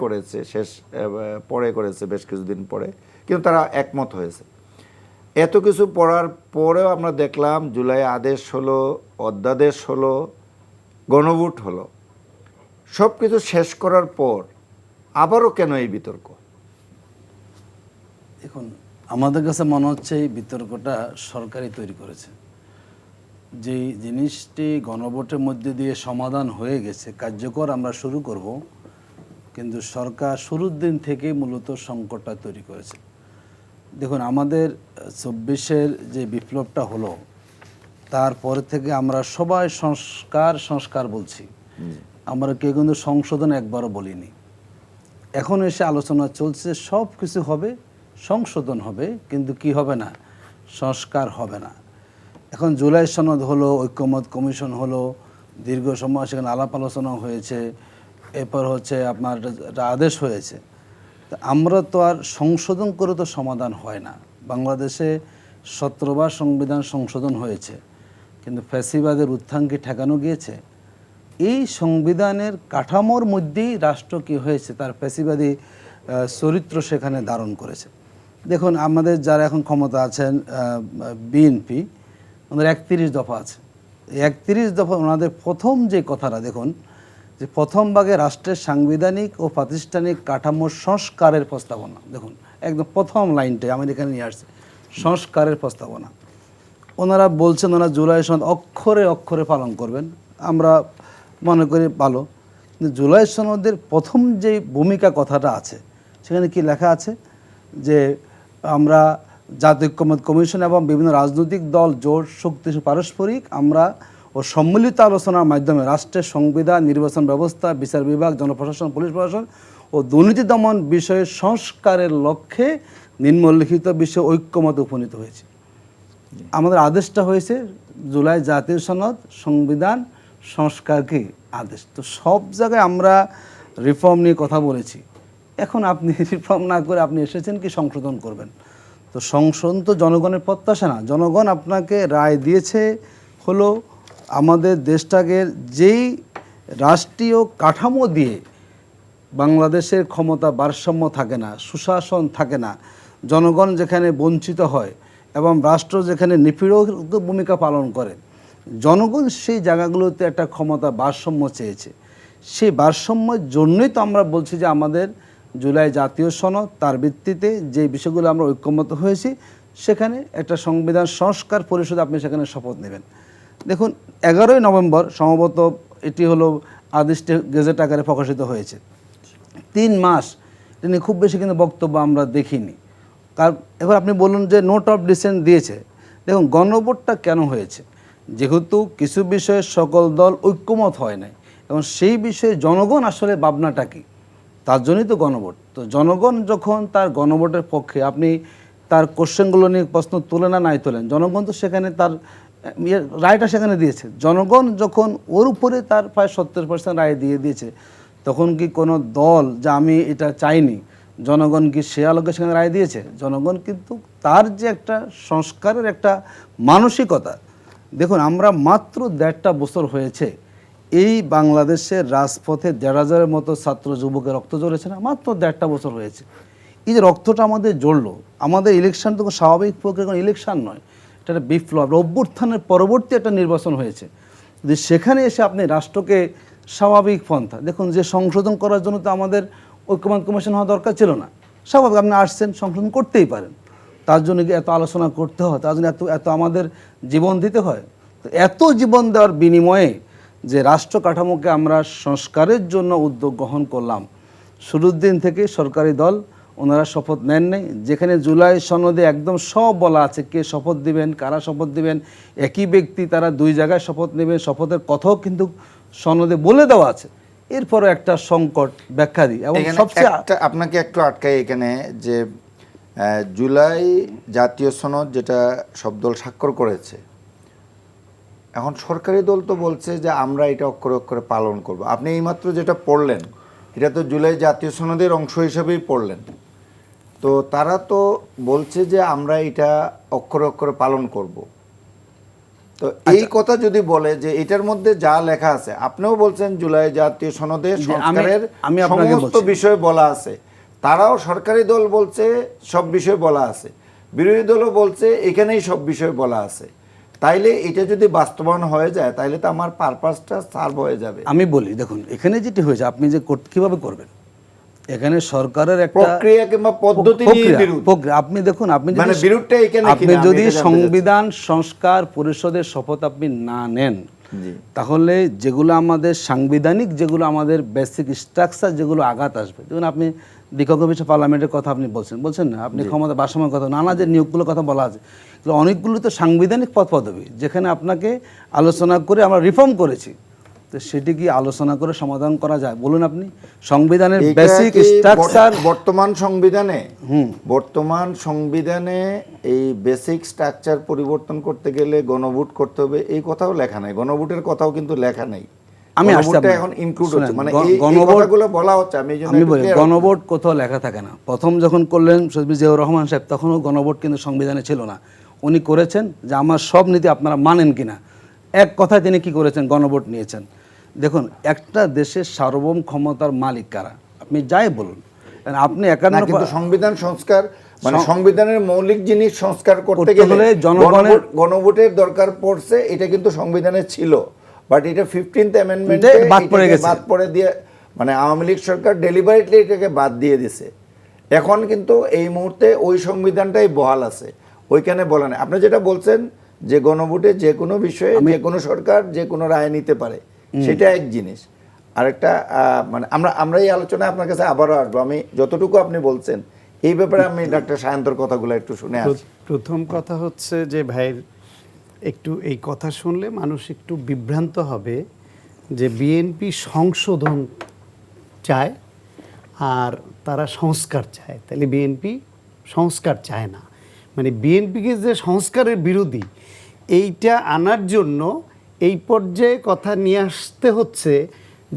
করেছে, বেশ কিছুদিন পরে, কিন্তু তারা একমত হয়েছে। এত কিছু পড়ার পরেও আমরা দেখলাম জুলাই আদেশ হলো, অধ্যাদেশ হলো, গণভোট হলো, সব কিছু শেষ করার পর আবারও কেন এই বিতর্ক? এখন আমাদের কাছে মনে হচ্ছে এই বিতর্কটা সরকারই তৈরি করেছে। যে জিনিসটি গণভোটের মধ্যে দিয়ে সমাধান হয়ে গেছে, কার্যকর আমরা শুরু করব, কিন্তু সরকার শুরুর দিন থেকেই মূলত সংকটটা তৈরি করেছে। দেখুন, আমাদের ২৪-এর যে বিপ্লবটা হলো, তারপর থেকে আমরা সবাই সংস্কার বলছি, আমরা কেউ কিন্তু সংশোধন একবারও বলিনি। এখন এসে আলোচনা চলছে সব কিছু হবে, সংশোধন হবে, কিন্তু কি হবে না, সংস্কার হবে না। এখন জুলাই সনদ হলো, ঐক্যমত কমিশন হলো, দীর্ঘ সময় সেখানে আলাপ আলোচনা হয়েছে, এরপর হচ্ছে আপনার একটা আদেশ হয়েছে। তো আমরা তো আর সংশোধন করে তো সমাধান হয় না। বাংলাদেশে 17 বার সংবিধান সংশোধন হয়েছে, কিন্তু ফ্যাসিবাদের উত্থান কি ঠেকানো গিয়েছে? এই সংবিধানের কাঠামোর মধ্যেই রাষ্ট্র কি হয়েছে, তার ফ্যাসিবাদী চরিত্র সেখানে ধারণ করেছে। দেখুন, আমাদের যারা এখন ক্ষমতা আছেন, বিএনপি, ওনাদের 31 দফা আছে। 31 দফা ওনাদের প্রথম যে কথাটা দেখুন, যে প্রথম ভাগে রাষ্ট্রের সাংবিধানিক ও প্রাতিষ্ঠানিক কাঠামোর সংস্কারের প্রস্তাবনা। দেখুন, একদম প্রথম লাইনটাই আমি এখানে নিয়ে আসছি, সংস্কারের প্রস্তাবনা। ওনারা বলছেন ওনারা জুলাই সনদ অক্ষরে অক্ষরে পালন করবেন, আমরা মনে করি ভালো। কিন্তু জুলাই সনদের প্রথম যে ভূমিকা কথাটা আছে, সেখানে কি লেখা আছে যে আমরা জাতীয় ঐক্যমত কমিশন এবং বিভিন্ন রাজনৈতিক দল জোট শক্তি পারস্পরিক আমরা ও সম্মিলিত আলোচনার মাধ্যমে রাষ্ট্রের সংবিধান, নির্বাচন ব্যবস্থা, বিচার বিভাগ, জনপ্রশাসন, পুলিশ প্রশাসন ও দুর্নীতি দমন বিষয়ে সংস্কারের লক্ষ্যে নিম্নলিখিত বিষয়ে ঐক্যমত উপনীত হয়েছে। আমাদের আদেশটা হয়েছে জুলাই জাতীয় সনদ, সংবিধান সংস্কারকে আদেশ। তো সব জায়গায় আমরা রিফর্ম নিয়ে কথা বলেছি। এখন আপনি রিফর্ম না করে আপনি এসেছেন কি সংশোধন করবেন? তো সংশোধন তো জনগণের প্রত্যাশা না। জনগণ আপনাকে রায় দিয়েছে হলো আমাদের দেশটাকে যেই রাষ্ট্রীয় কাঠামো দিয়ে বাংলাদেশের ক্ষমতা ভারসাম্য থাকে না, সুশাসন থাকে না, জনগণ যেখানে বঞ্চিত হয় এবং রাষ্ট্র যেখানে নিপীড়ক ভূমিকা পালন করে, জনগণ সেই জায়গাগুলোতে একটা ক্ষমতা ভারসাম্য চেয়েছে। সেই ভারসাম্যের জন্যই তো আমরা বলছি যে আমাদের জুলাই জাতীয় সনদ, তার ভিত্তিতে যে বিষয়গুলো আমরা ঐক্যমত হয়েছি, সেখানে একটা সংবিধান সংস্কার পরিষদ আপনি সেখানে শপথ নেবেন। দেখুন, 11ই নভেম্বর সম্ভবত এটি হলো আদেশটি গেজেট আকারে প্রকাশিত হয়েছে। 3 মাস তিনি খুব বেশি কিন্তু বক্তব্য আমরা দেখিনি। কারণ এবার আপনি বলুন যে নোট অফ ডিসেন্ট দিয়েছে। দেখুন, গণভোটটা কেন হয়েছে? যেহেতু কিছু বিষয়ে সকল দল ঐক্যমত হয় নাই এবং সেই বিষয়ে জনগণ আসলে ভাবনাটা কী, তার জন্যই তো গণভোট। তো জনগণ যখন তার গণভোটের পক্ষে, আপনি তার কোশ্চেনগুলো নিয়ে প্রশ্ন তোলে না নাই তোলেন, জনগণ তো সেখানে তার রায়টা সেখানে দিয়েছে। জনগণ যখন ওর উপরে তার প্রায় 70% রায় দিয়ে দিয়েছে, তখন কি কোনো দল যে আমি এটা চাইনি, জনগণ কি সে আলোকে সেখানে রায় দিয়েছে? জনগণ কিন্তু তার যে একটা সংস্কারের একটা মানসিকতা, দেখুন আমরা মাত্র 1.5 বছর হয়েছে এই বাংলাদেশের রাজপথে 1,500-এর মতো ছাত্র যুবকের রক্ত ঝরেছে না? মাত্র 1.5 বছর হয়েছে। এই যে রক্তটা আমাদের জ্বললো, আমাদের ইলেকশন তো স্বাভাবিক প্রক্রিয়া, কোনো ইলেকশন নয়, এটা একটা বিপ্লব, অভ্যুত্থানের পরবর্তী একটা নির্বাচন হয়েছে। যদি সেখানে এসে আপনি রাষ্ট্রকে স্বাভাবিক পন্থা, দেখুন যে সংশোধন করার জন্য তো আমাদের ঐক্যমত কমিশন হওয়া দরকার ছিল না। স্বাভাবিক আপনি আসছেন, সংশোধন করতেই পারেন। তার জন্য কি এত আলোচনা করতে হয়? তার জন্য এত আমাদের জীবন দিতে হয়? তো এত জীবন দেওয়ার বিনিময়ে যে রাষ্ট্র কাঠামোকে আমরা সংস্কারের জন্য উদ্যোগ গ্রহণ করলাম, শুরুর দিন থেকে সরকারি দল ওনারা শপথ নেন নাই। যেখানে জুলাই সনদে একদম সব বলা আছে কে শপথ দিবেন, কারা শপথ দিবেন, একই ব্যক্তি তারা 2 জায়গায় শপথ নেবেন, শপথের কথাও কিন্তু সনদে বলে দেওয়া আছে। এরপরও একটা সংকট ব্যাখ্যা দিই এবং সবচেয়ে আপনাকে একটু আটকাই এখানে, যে জুলাই জাতীয় সনদ যেটা সব দল স্বাক্ষর করেছে, এখন সরকারি দল তো বলছে যে আমরা এটা অক্ষরে অক্ষরে পালন করব। আপনি এইমাত্র যেটা পড়লেন, এটা তো জুলাই জাতীয় সনদের অংশ হিসেবেই পড়লেন। তো তারা তো বলছে যে আমরা এটা অক্ষরে অক্ষরে পালন করব। তো এই কথা যদি বলে যে এটার মধ্যে যা লেখা আছে, আপনিও বলছেন জুলাই জাতীয় সনদে সংস্কারের সমস্ত বিষয় বলা আছে, তারাও সরকারি দল বলছে সব বিষয় বলা আছে, বিরোধী দলও বলছে এখানেই সব বিষয় বলা আছে। তাইলে এটা যদি বাস্তবায়ন হয়ে যায় তাহলে তো আমার পারপাসটা সার্ভ হয়ে যাবে। আমি বলি দেখুন এখানে যেটি হয়েছে আপনি যে কিভাবে করবেন, এখানে সরকারের একটা প্রক্রিয়া কিংবা পদ্ধতি নিয়ে বিরোধ। আপনি দেখুন আপনি মানে যদি বিরোধটা এখানে আপনি যদি সংবিধান সংস্কার পরিষদের শপথ আপনি না নেন, তাহলে যেগুলো আমাদের সাংবিধানিক, যেগুলো আমাদের বেসিক স্ট্রাকচার, যেগুলো আঘাত আসবে, দেখুন আপনি দ্বিকক্ষ পার্লামেন্টের কথা আপনি বলছেন না, আপনি ক্ষমতা ভারসাম্যের কথা, নানা যে নিয়োগগুলোর কথা বলা আছে, অনেকগুলো তো সাংবিধানিক পদ পদবি যেখানে আপনাকে আলোচনা করে আমরা রিফর্ম করেছি, তো সেটি কি আলোচনা করে সমাধান করা যায় বলুন আপনি? সংবিধানের বেসিক স্ট্রাকচার বর্তমান সংবিধানে এই বেসিক স্ট্রাকচার পরিবর্তন করতে গেলে গণভোট করতে হবে, এই কথাও লেখা নাই। গণভোটের কথাও কিন্তু লেখা নাই। আমি আসছি এখন ইনক্লুড হচ্ছে, মানে এই কথাগুলো বলা হচ্ছে। আমি বলি গণভোট কোথাও লেখা থাকে না। প্রথম যখন করলেন সৈয়দ জিয়াউর রহমান সাহেব, তখনও গণভোট কিন্তু সংবিধানে ছিল না। উনি করেছেন যে আমার সব নীতি আপনারা মানেন কিনা, এক কথায় তিনি কি করেছেন, গণভোট নিয়েছেন। দেখুন একটা দেশের সার্বভৌম ক্ষমতার মালিক কারা, আপনি যাই বলুন, আপনি কিন্তু সংবিধান সংস্কার মানে সংবিধানের মৌলিক জিনিস সংস্কার করতে গেলে গণভোটের দরকার পড়ছে, এটা কিন্তু সংবিধানে ছিল, বাট এটা 15th অ্যামেন্ডমেন্টে বাদ পড়ে দিয়ে, মানে আওয়ামী লীগ সরকার ডেলিভারেটলি এটাকে বাদ দিয়ে দিছে। এখন কিন্তু এই মুহূর্তে ওই সংবিধানটাই বহাল আছে, ওইখানে বলা নেই। আপনি যেটা বলছেন যে গণভোটে যে কোনো বিষয়ে যে কোনো সরকার যে কোনো রায় নিতে পারে, সেটা এক জিনিস। আরেকটা মানে আমরা এই আলোচনায় আপনার কাছে আবারও আসবো। আমি যতটুকু আপনি বলছেন এই ব্যাপারে আমি ডাক্তার সায়ন্তর কথাগুলো একটু শুনে আসি। প্রথম কথা হচ্ছে যে ভাইয়ের একটু এই কথা শুনলে মানুষ একটু বিভ্রান্ত হবে যে বিএনপি সংশোধন চায় আর তারা সংস্কার চায়, তাহলে বিএনপি সংস্কার চায় না। মানে বিএনপিকে যে সংস্কারের বিরোধী এইটা আনার জন্য এই পর্যায়ে কথা নিয়ে আসতে হচ্ছে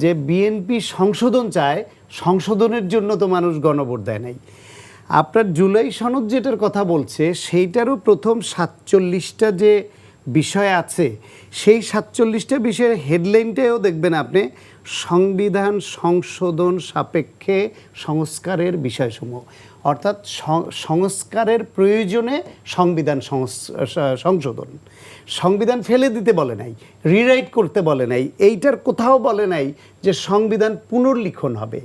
যে বিএনপি সংশোধন চায়, সংশোধনের জন্য তো মানুষ গণভোট দেয় নাই। আপনার জুলাই সনদ যেটার কথা বলছে সেইটারও প্রথম 47টা যে বিষয় আছে, সেই 47টা বিষয়ের হেডলাইনটাও দেখবেন আপনি, সংবিধান সংশোধন সাপেক্ষে সংস্কারের বিষয়সমূহ, অর্থাৎ সংস্কারের প্রয়োজনে সংবিধান সংশোধন। সংবিধান ফেলে দিতে বলে নাই, রিরাইট করতে বলে নাই, এইটার কোথাও বলে নাই যে সংবিধান পুনর্লিখন হবে।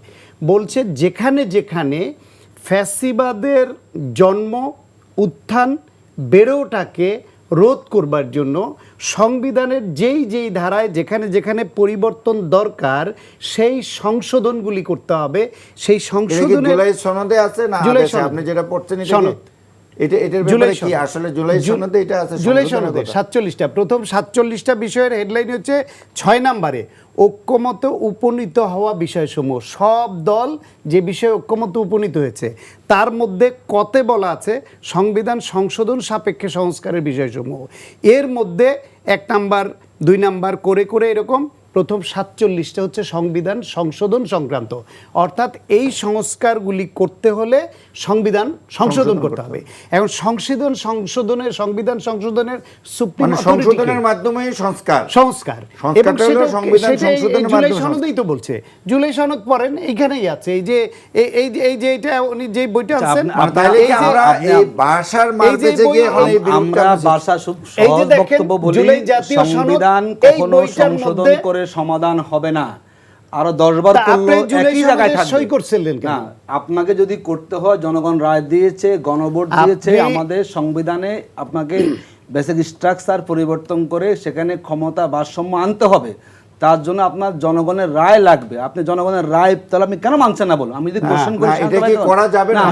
বলছে যেখানে যেখানে ফ্যাসিবাদের জন্ম, উত্থান, বেড়ে ওঠাকে রোধ করবার জন্য সংবিধানের যেই ধারায় যেখানে যেখানে পরিবর্তন দরকার সেই সংশোধনগুলি করতে হবে। সেই সংশোধনের জুলাই সনদে আছে না, আপনি যেটা পড়ছেন সনদ, এটার ব্যাপারে কি আসলে জুলাই সনদে এটা আছে? জুলাই সনদে 47টা, প্রথম 47টা বিষয়ের হেডলাইন হচ্ছে 6 নম্বরে ঐক্যমত উপনীত হওয়া বিষয়সমূহ। সব দল যে বিষয়ে ঐক্যমত উপনীত হয়েছে তার মধ্যে কতে বলা আছে সংবিধান সংশোধন সাপেক্ষে সংস্কারের বিষয়সমূহ। এর মধ্যে 1 নাম্বার 2 নাম্বার করে করে এরকম প্রথম 47টা হচ্ছে সংবিধান সংশোধন সংক্রান্ত, অর্থাৎ এই সংস্কারগুলি করতে হলে সংবিধান সংশোধন করতে হবে। এখন সংবিধান সংশোধনের সুপ্রিম সংশোধনের মাধ্যমে সংস্কার এবং জুলাই সনদেই তো বলছে। জুলাই সনদ পড়েন, এইখানেই আছে। এই যে এটা উনি যে বইটা আছেন, জুলাই জাতীয় সংবিধান কখনো সংশোধন করে সমাধান হবে না, আরো 10 বার করলে একই জায়গায় থাকবে। সই করছিলেন না, আপনাকে যদি করতে হয়, জনগণ রায় দিয়েছে, গণভোট দিয়েছে, আমাদের সংবিধানে আপনাকে বেসিক স্ট্রাকচার পরিবর্তন করে সেখানে ক্ষমতা ভারসাম্য আনতে হবে। তার জন্য আপনার জনগণের রায় লাগবে। আপনি জনগণের রায় তাহলে আপনি কেন মানছেন না বলুন? আমি যদি কোশ্চেন করি এটা কি করা যাবে না?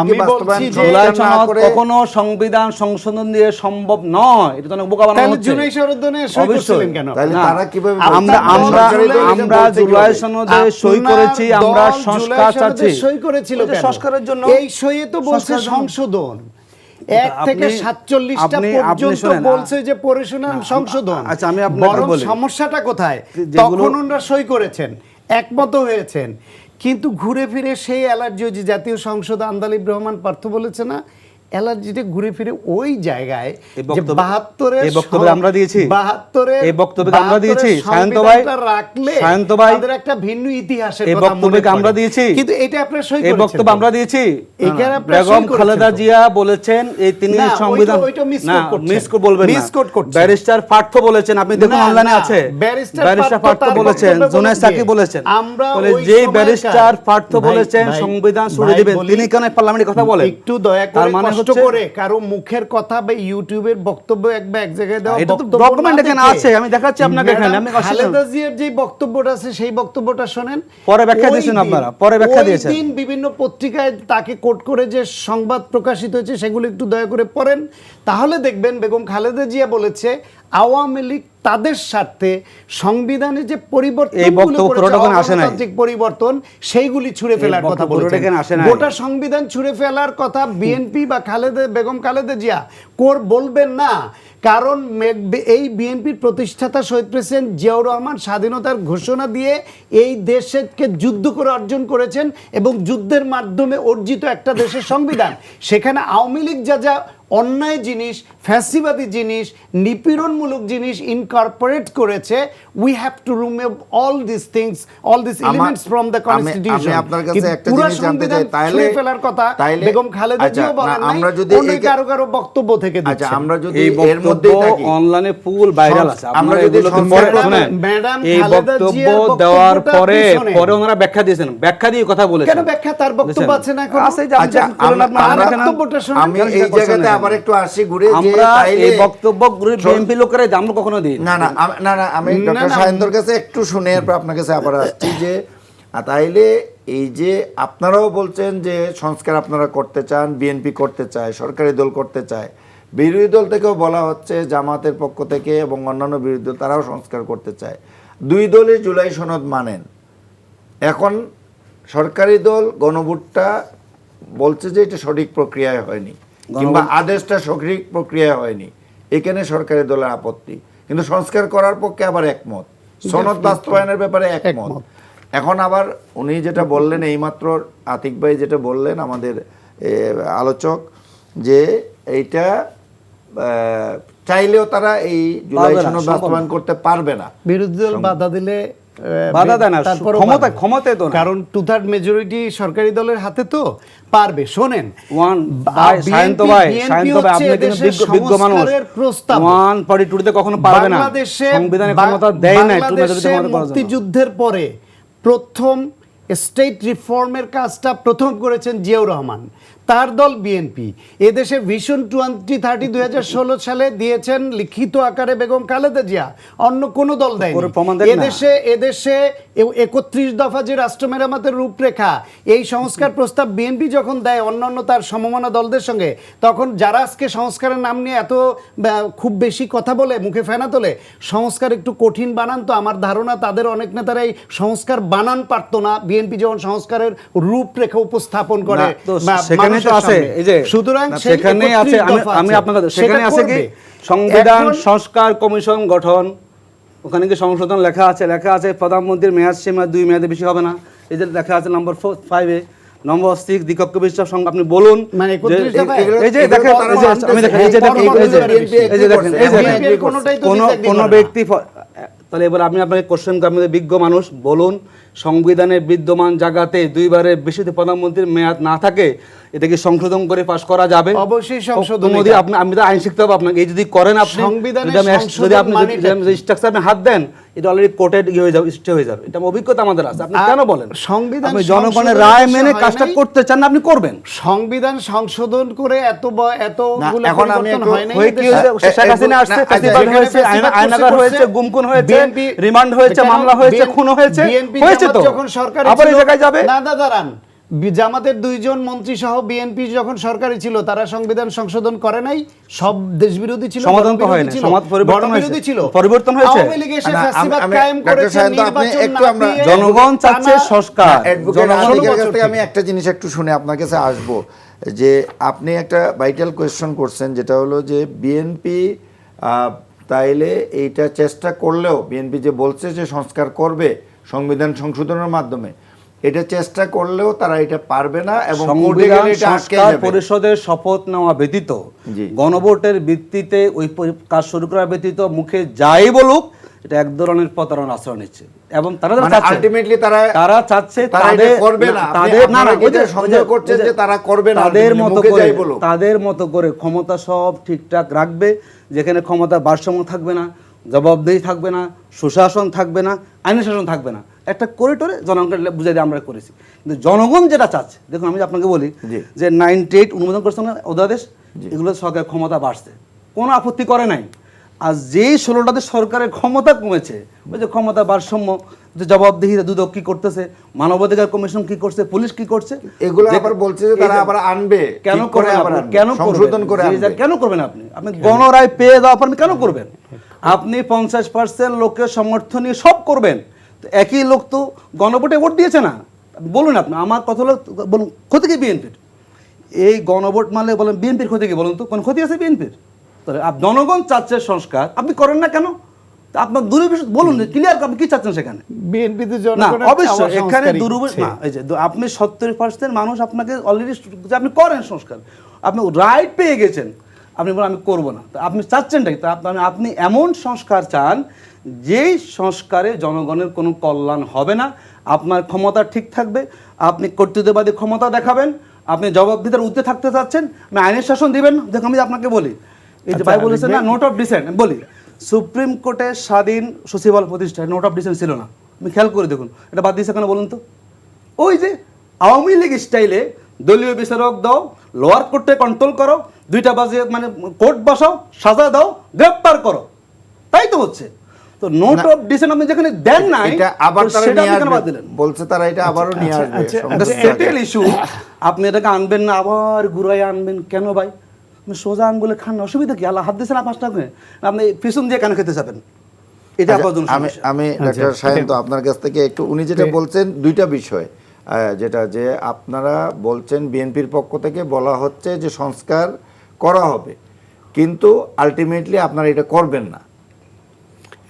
আমি বলছি যে জুলাই সনদ কখনো সংবিধান সংশোধন দিয়ে সম্ভব নয়। এটা তো অনেক বোকা বানানো হচ্ছে। জুলাই সনদে সই করছিলেন কেন? তাহলে তারা কিভাবে আমরা জুলাই সনদে সই করেছি, আমরা সংস্কার চাচ্ছি। সই করেছিল কেন? সংস্কারের জন্য এই সইয়ে তো বলছে সংশোধন 1 থেকে 47টা পর্যন্ত বলছে যে পরিশোধন সংশোধন। আচ্ছা, আমি আপনাকে বলি সমস্যাটা কোথায়। তখন ওনারা সই করেছেন, একমত হয়েছেন, কিন্তু ঘুরে ফিরে সেই অ্যালার্জি যে জাতীয় সংসদ আন্দালিব রহমান পার্থ বলেছে না, অ্যালার্জিটা ঘুরে ফিরে ওই জায়গায় এই যে বক্তব্য- 72 এই বক্তব্য আমরা দিয়েছি। 72 এই বক্তব্য আমরা দিয়েছি। শান্ত ভাই, রাখলে শান্ত ভাই, তাদের একটা ভিন্ন ইতিহাসের এই কথা মনে বক্তব্যকে আমরা পড়ে। দিয়েছি। কিন্তু এটা আপনারা সই এই করেছেন বক্তব্য তো? আমরা দিয়েছি। এখানে আপনারা বেগম সই করেছেন খালেদা তো? জিয়া বলেছেন এই তিনি না, সংবিধান ওইটা misquote না করছেন। মিসকোট বলবেন না, misquote করছেন। ব্যারিস্টার পার্থ বলেছেন, আপনি দেখুন না, অনলাইনে না, আছে, ব্যারিস্টার ব্যারিস্টার পার্থ পার্থ তার বলেছেন, বক্তব্যে জুনায়েদ বলেন সাকি যে, বলেছেন, আমরা বলে ওই যে সময়কার- ব্যারিস্টার পার্থ ভাই, বলেছেন ভাই, সংবিধান ছুড়ে ভাই দিবেন, বলি, তিনি কেন পার্লামেন্টে কথা বলেন? একটু দয়া তার করে মানে কষ্ট হচ্ছে- করে কারো মুখের কথা বা ইউটিউবের বক্তব্য এক জায়গায় দেওয়া এটা তো বক্তব্য document না এখানে দেখে, আছে, আমি দেখাচ্ছি আপনাকে এখানে, ম্যাডাম আমি অস্বীকার- খালেদা জিয়ার যে বক্তব্যটা আছে সেই বক্তব্যটা শোনেন। পরে ব্যাখ্যা ওই দিয়েছেন দিন- আপনারা, পরে ব্যাখ্যা ওই দিয়েছেন। দিন বিভিন্ন পত্রিকায় তাকে কোট করে যে সংবাদ প্রকাশিত হয়েছে সেগুলো একটু দয়া করে পড়েন, তাহলে দেখবেন বেগম খালেদা জিয়া বলেছে আওয়ামী লীগ তাদের স্বার্থে সংবিধানে যে পরিবর্তন এই বক্তব্য পুরোটা ওখানে আসে নাই। পরিবর্তন সেইগুলি ছুঁড়ে ফেলার কথা বক্তব্য পুরোটা বলেছেন। এখানে আসে নাই। গোটা সংবিধান ছুঁড়ে ফেলার কথা বিএনপি বা বেগম খালেদা জিয়া বলবেন না, কারণ এই বিএনপির প্রতিষ্ঠাতা শহীদ প্রেসিডেন্ট জিয়াউর রহমান স্বাধীনতার ঘোষণা দিয়ে এই দেশকে যুদ্ধ করে অর্জন করেছেন এবং যুদ্ধের মাধ্যমে অর্জিত একটা দেশের সংবিধান, সেখানে আওয়ামী লীগ যা অন্যায় জিনিস, ফ্যাসিবাদী জিনিস, নিপীড়নমূলক জিনিস ইনকর্পোরেট করেছে, we have to remove all this things, all this elements from the constitution. আমি আপনার কাছে একটা জিনিস জানতে চাই, তাইলে ফেলার কথা তাইলে বেগম খালেদা আচ্ছা, জিয়াও বলেন না, নাই, আমরা যদি অন্য কারো বক্তব্য থেকে আচ্ছা দিচ্ছেন। আমরা যদি এই এর মধ্যেই বক্তব্য থাকি, অনলাইনে ফুল ভাইরাল আছে, আমরা আপনারা যদি এগুলোকে সংস্কার পরে শুনেন। ম্যাডাম এই খালেদা বক্তব্য জিয়ার দেওয়ার বক্তব্যটা পরে আপনি শোনেন। পরে ওনারা ব্যাখ্যা দিয়েছেন, ব্যাখ্যা দিয়ে কথা বলেছেন। কেন ব্যাখ্যা? তার বক্তব্য বুঝেছেন? আছে না এখনো? আছে, যে আপনি আচ্ছা, বলেন আমরা- আপনার আমরা- এখানে- বক্তব্যটা শুনুন। আমি কেন এই সেটা করছেন জায়গাতে না? আবার একটু আসি ঘুরে যে আমরা তাইলে এই বক্তব্য বিএনপি লোকেরা আমরা কখনো দিই না না না না আমি না, ডক্টর না। সাহেন্দর কাছে একটু শুনে এরপর আপনার কাছে আবার আসছি যে তাইলে এই যে আপনারাও বলছেন যে সংস্কার আপনারা করতে চান, বিএনপি করতে চায়, সরকারি দল করতে চায়, বিরোধী দল থেকেও বলা হচ্ছে জামাতের পক্ষ থেকে এবং অন্যান্য বিরোধী দল তারাও সংস্কার করতে চায়, দুই দলই জুলাই সনদ মানেন। এখন সরকারি দল গণভোটটা বলছে যে এটা সঠিক প্রক্রিয়ায় হয়নি কিংবা আদেশটা সঠিক প্রক্রিয়ায় হয়নি, এখানে সরকারি দলের আপত্তি, কিন্তু সংস্কার করার পক্ষে আবার একমত, সনদ বাস্তবায়নের ব্যাপারে একমত। এখন আবার উনি যেটা বললেন এইমাত্র আতিক ভাই যেটা বললেন আমাদের আলোচক, যে এইটা চাইলেও তারা এই জুলাই পারবে না, সনদ সম্ভব বাস্তবায়ন করতে পারবে না। বিরোধী দল বাধা দিলে বাধা দেয় না, তারপরও ক্ষমতায় তো না। কারণ 2/3 মেজরিটি সরকারি দলের হাতে তো পারবে। শোনেন, সায়ন্ত ভাই, আপনি কিন্তু বিজ্ঞ মানুষ, 142 তে কখনো পারবে না, সংবিধানে ক্ষমতা দেয় না একটু মেজরিটি ক্ষমতা করার জন্য। মুক্তিযুদ্ধের পরে প্রথম স্টেট রিফর্মের কাজটা প্রথম করেছেন জিয়াউর রহমান, তার দল বিএনপি। এদেশে ভিশন 2030 2016 সালে দিয়েছেন লিখিত আকারে বেগম খালেদা জিয়া, অন্য কোনো দল দেয়নি। এদেশে 31 দফা যে রাষ্ট্র মেরামতের রূপরেখা, এই সংস্কার প্রস্তাব বিএনপি যখন দেয় অন্যান্য তার সমমনা দলদের সঙ্গে, তখন যারা আজকে সংস্কারের নাম নিয়ে এত খুব বেশি কথা বলে, মুখে ফেনা তোলে, সংস্কার একটু কঠিন বানান, তো আমার ধারণা তাদের অনেক নেতারাই সংস্কার বানান পারতো না বিএনপি যখন সংস্কারের রূপরেখা উপস্থাপন করে। সেখানে তো আছে, এই যে সুতরাং সেখানে আছে, আমি আপনাদের সেখানে আছে কি সংবিধান সংস্কার কমিশন গঠন, ওখানে কি সংশোধন লেখা আছে প্রধানমন্ত্রীর মেয়াদ সীমা 2 মেয়াদে বেশি হবে না, এই যে লেখা আছে নম্বর 5 এ, নম্বর 6 দ্বিকক্ষ বিশিষ্ট সংখ্যা। আপনি বলুন মানে 31 দফায় এই যে দেখেন, আমি দেখেন এই যে কোন ব্যক্তি, তাহলে এবার আমি আপনাকে কোশ্চেন করি, আমাদের বিজ্ঞ মানুষ, বলুন সংবিধানের বিদ্যমান জায়গাতে 2 বারের বেশি প্রধানমন্ত্রীর মেয়াদ না থাকে, এটা কি সংশোধন করে পাস করা যাবে? অবশ্যই সংশোধন। আমি তো আইন শিখতে হবে আপনাকে, এই যদি করেন আপনি, যদি আপনি স্ট্রাকচার আপনি হাত দেন, এটা অলরেডি কোর্টেড হয়ে যাবে, স্টে হয়ে যাবে। এটা অভিজ্ঞতা আমাদের আছে। আপনি কেন বলেন সংবিধান আপনি জনগণের রায় মেনে কাজটা করতে চান না, আপনি করবেন। সংবিধান সংশোধন করে এতগুলো এখন আমি পরিবর্তন হয় নাই। হয়ে কি হয়েছে? শেখ হাসিনা আসছে, ফ্যাসিবাদ হয়েছে, আয়নাঘর হয়েছে, গুমখুন হয়েছে, রিমান্ড হয়েছে, মামলা হয়েছে, খুন হয়েছে, হয়েছে তো, যখন সরকার আবার এই জায়গায় যাবে না। দাঁড়ান, জামাতের 2 জন মন্ত্রী সহ বিএনপি যখন সরকারে ছিল, তারা সংবিধান সংশোধন করে নাই, সব দেশ বিরোধী ছিল, সমাধান তো হয় না, সমাজ পরিবর্তন হয়েছে। আওয়ামী লীগ এসে ফ্যাসিবাদ কায়েম করেছে, নির্বাচন না দিয়ে জনগণ চাচ্ছে সংস্কার। জনগণের কাছ থেকে আমি একটা জিনিস একটু শুনে আপনার কাছে আসবো, যে আপনি একটা ভাইটাল কোয়েশ্চন করছেন, যেটা হলো যে বিএনপি তাইলে এইটা চেষ্টা করলেও, বিএনপি যে বলছে যে সংস্কার করবে সংবিধান সংশোধনের মাধ্যমে, এটা চেষ্টা করলেও তারা এটা পারবে না এবং কোর্টে সংবিধান গেলে এটা আটকে সংস্কার যাবে। পরিষদের শপথ নেওয়া ব্যতীত জি। গণভোটের ভিত্তিতে ওই কাজ শুরু করা ব্যতীত মুখে যাই বলুক এটা এক ধরনের প্রতারণার আশ্রয় নিচ্ছে এবং তারা মানে চাচ্ছে আলটিমেটলি তারা চাচ্ছে তারা এটা করবে না। আপনারা ওই যে সন্দেহ করছেন যে তারা করবে না, তাদের ultimately মতো মুখে করে যাই বলুক। তাদের মতো করে ক্ষমতা সব ঠিকঠাক রাখবে, যেখানে ক্ষমতা ভারসাম্য থাকবে না, জবাবদেহি থাকবে না, সুশাসন থাকবে না, আইনি শাসন থাকবে না, একটা করিডোরে জনগণকে বুঝাই দিয়ে আমরা করেছি। কিন্তু জনগণ যেটা চাচ্ছে, দেখুন আমি আপনাকে বলি জি। যে 98 অনুমোদন করছে না অধ্যাদেশ, এগুলো সরকারের ক্ষমতা বাড়ছে, কোনো আপত্তি করে নাই। আর যেই 16টাতে সরকারের ক্ষমতা কমেছে, ওই যে ক্ষমতা ভারসাম্য, যে জবাবদিহি দুদক কি করতেছে, মানবাধিকার কমিশন কি করছে, পুলিশ কি করছে, এগুলো আবার বলছে যে তারা আবার আনবে, কেন ঠিক করে করবেন আবার আপনি? আনবে, কেন সংশোধন করে করবেন? আনবে। কেন করবেন আপনি? আপনি গণরায় পেয়ে যাওয়ার পর আপনি কেন করবেন? আপনি 50% লোকের সমর্থন নিয়ে সব করবেন, তো একই লোক তো গণভোটে ভোট দিয়েছে না। বলুন আপনি, আমার কথা হলো, বলুন ক্ষতি কি বিএনপির? এই গণভোট মানলে বলেন বিএনপির ক্ষতি কি? বলুন তো কোন ক্ষতি আছে বিএনপির? তাহলে জনগণ চাচ্ছে সংস্কার, আপনি করেন না কেন? তা আপনার দুর্বিষয় বলুন, ক্লিয়ার আপনি কি চাচ্ছেন সেখানে? বিএনপি তো না জনগণের অবশ্যই চাওয়া এখানে সংস্কারই দুর্বল ইচ্ছে। না, এই যে আপনি 70% মানুষ আপনাকে অলরেডি আপনি করেন সংস্কার, আপনি রাইট পেয়ে গেছেন, আপনি বলেন আমি করব না, তা আপনি চাচ্ছেনটা কি? তা আপনি এমন সংস্কার চান যেই সংস্কারে জনগণের কোনো কল্যাণ হবে না, আপনার ক্ষমতা ঠিক থাকবে, আপনি কর্তৃত্ববাদী ক্ষমতা দেখাবেন, আপনি জবাবদিহিতার ঊর্ধ্বে থাকতে চাচ্ছেন, আপনি আইনের শাসন দিবেন। দেখুন আমি আপনাকে বলি, এই যে ভাই বলেছেন না নোট অফ ডিসেন্ট, বলি সুপ্রিম কোর্টের স্বাধীন সচিবালয় প্রতিষ্ঠায় নোট অফ ডিসেন্ট ছিল না, আপনি খেয়াল করে দেখুন, এটা বাদ দিয়েছে কেন বলুন তো? ওই যে আওয়ামী লীগ স্টাইলে দলীয় বিচারক দাও, লোয়ার কোর্টে কন্ট্রোল করো, 2টা বাজে মানে কোর্ট বসাও, সাজা দাও, গ্রেপ্তার করো, তাই তো হচ্ছে। তো নোট অফ ডিসেন্ট আপনি যেখানে দেন নাই, এটা আবার তো তারা সেটা নিয়ে আপনি কেন বাদ আসবে দিলেন? বলছে, তারা এটা আবারও নিয়ে আসবে। এটা সেটেল ইস্যু, আপনি এটাকে আনবেন না, আবার ঘুরাই আনবেন কেন ভাই? আপনি সোজা আঙ্গুলে খান, অসুবিধা কি? আল্লাহ হাত দিয়েছেন না 5 টাকা, আপনি পিছন দিয়ে কেন খেতে যাবেন? এটা আপনার জন্য আমি সমস্যা। আমি ডাক্তার সায়ন্ত আপনার কাছ থেকে একটু, উনি যেটা বলছেন দুইটা বিষয়, যেটা যে আপনারা বলছেন বিএনপির পক্ষ থেকে বলা হচ্ছে যে সংস্কার করা হবে, কিন্তু আলটিমেটলি আপনারা এটা করবেন না,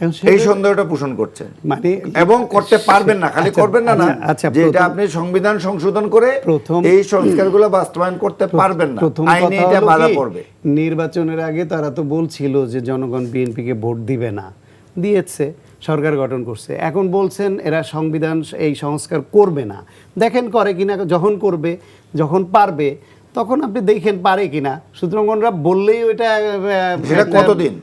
এখন এই সেটা- সন্দেহটা পোষণ করছেন মানে এবং করতে পারবেন না, খালি করবেন না না, আচ্ছা, যে এটা প্রথম- আপনি সংবিধান সংশোধন করে প্রথম- এই সংস্কারগুলো বাস্তবায়ন করতে পারবেন না, প্রথম আইনে কথা এটা হলো বাধা কি, পড়বে। নির্বাচনের আগে তারা তো বলছিল যে জনগণ বিএনপিকে ভোট দিবে না, দিয়েছে, সরকার গঠন করছে, এখন বলছেন এরা সংবিধান এই সংস্কার করবে না। দেখেন করে কিনা, যখন করবে, যখন পারবে তখন আপনি দেখেন পারে কিনা। সুতরাং ওনারা বললেই ওইটা সেটা কতদিন,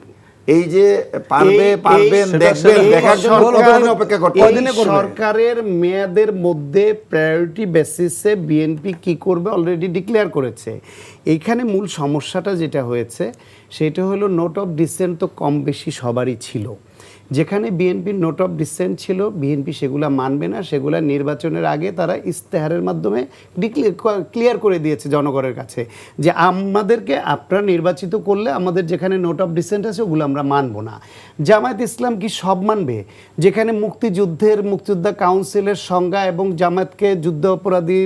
এই যে পারবে পারবেন দেখবেন, দেখার জন্য কতদিন অপেক্ষা করতে হবে? এই সরকারের মেয়াদের মধ্যে প্রায়োরিটি বেসিসে বিএনপি কি করবে অলরেডি ডিক্লেয়ার করেছে। এইখানে মূল সমস্যাটা যেটা হয়েছে সেটা হলো নোট অফ ডিসেন্ট তো কম বেশি সবারই ছিল, যেখানে বিএনপির নোট অফ ডিসেন্ট ছিল বিএনপি সেগুলা মানবে না, সেগুলা নির্বাচনের আগে তারা ইস্তেহারের মাধ্যমে ক্লিয়ার করে দিয়েছে জনগণের কাছে যে আমাদেরকে আপনারা নির্বাচিত করলে আমাদের যেখানে নোট অফ ডিসেন্ট আছে ওগুলো আমরা মানব না। জামায়াত ইসলাম কি সব মানবে? যেখানে মুক্তিযোদ্ধা কাউন্সিলের সংজ্ঞা এবং জামায়াতকে যুদ্ধ অপরাধী